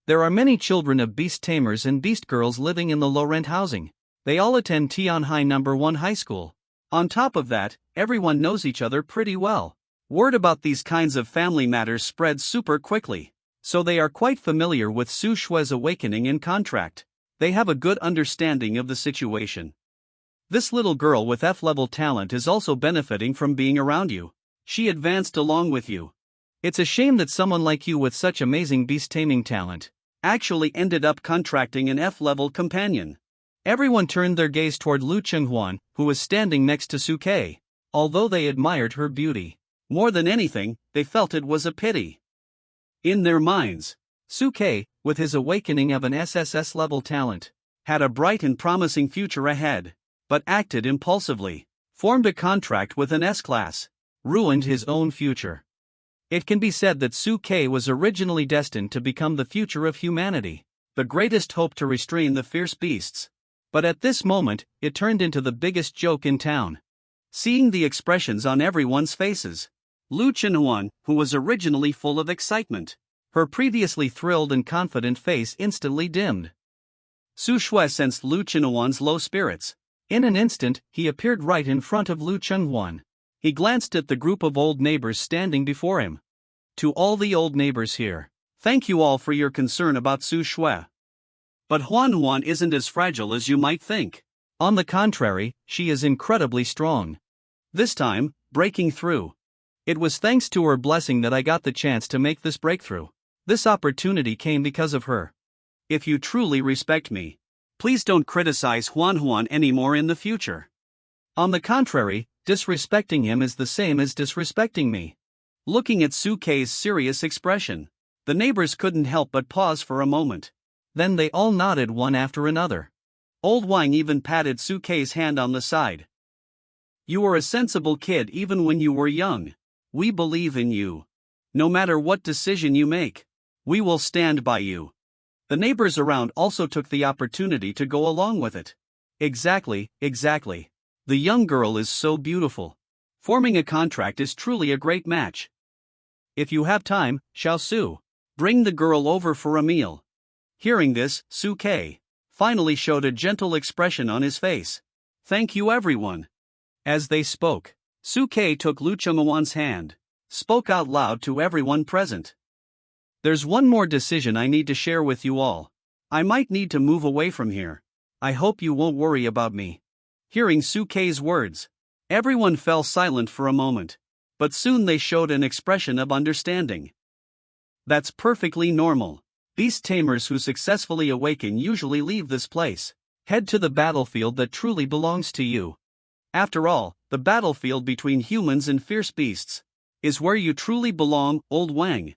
There are many children of beast tamers and beast girls living in the low-rent housing. They all attend Tianhai No. 1 High School. On top of that, everyone knows each other pretty well. Word about these kinds of family matters spreads super quickly, so they are quite familiar with Su Shue's awakening and contract. They have a good understanding of the situation. This little girl with F-level talent is also benefiting from being around you. She advanced along with you. It's a shame that someone like you with such amazing beast-taming talent actually ended up contracting an F-level companion. Everyone turned their gaze toward Lu Chenhuan, who was standing next to Suke. Although they admired her beauty, more than anything, they felt it was a pity. In their minds, Suke, with his awakening of an SSS-level talent, had a bright and promising future ahead, but acted impulsively, formed a contract with an S-class, ruined his own future. It can be said that Suke was originally destined to become the future of humanity, the greatest hope to restrain the fierce beasts. But at this moment, it turned into the biggest joke in town. Seeing the expressions on everyone's faces, Lu Chenhuan, who was originally full of excitement, her previously thrilled and confident face instantly dimmed. Su Shui sensed Lu Chenhuan's low spirits. In an instant, he appeared right in front of Lu Chenhuan. He glanced at the group of old neighbors standing before him. To all the old neighbors here, thank you all for your concern about Su Shui. But Huan isn't as fragile as you might think. On the contrary, she is incredibly strong. This time, breaking through. It was thanks to her blessing that I got the chance to make this breakthrough. This opportunity came because of her. If you truly respect me, please don't criticize Huan anymore in the future. On the contrary, disrespecting him is the same as disrespecting me. Looking at Suke's serious expression, the neighbors couldn't help but pause for a moment. Then they all nodded one after another. Old Wang even patted Suke's hand on the side. You were a sensible kid even when you were young. We believe in you. No matter what decision you make, we will stand by you. The neighbors around also took the opportunity to go along with it. Exactly. The young girl is so beautiful. Forming a contract is truly a great match. If you have time, Xiao Su, bring the girl over for a meal. Hearing this, Suke finally showed a gentle expression on his face. Thank you everyone. As they spoke, Suke took Lu Chenhuan's hand, spoke out loud to everyone present. There's one more decision I need to share with you all. I might need to move away from here. I hope you won't worry about me. Hearing Suke's words, everyone fell silent for a moment, but soon they showed an expression of understanding. That's perfectly normal. Beast tamers who successfully awaken usually leave this place. Head to the battlefield that truly belongs to you. After all, the battlefield between humans and fierce beasts is where you truly belong, Old Wang.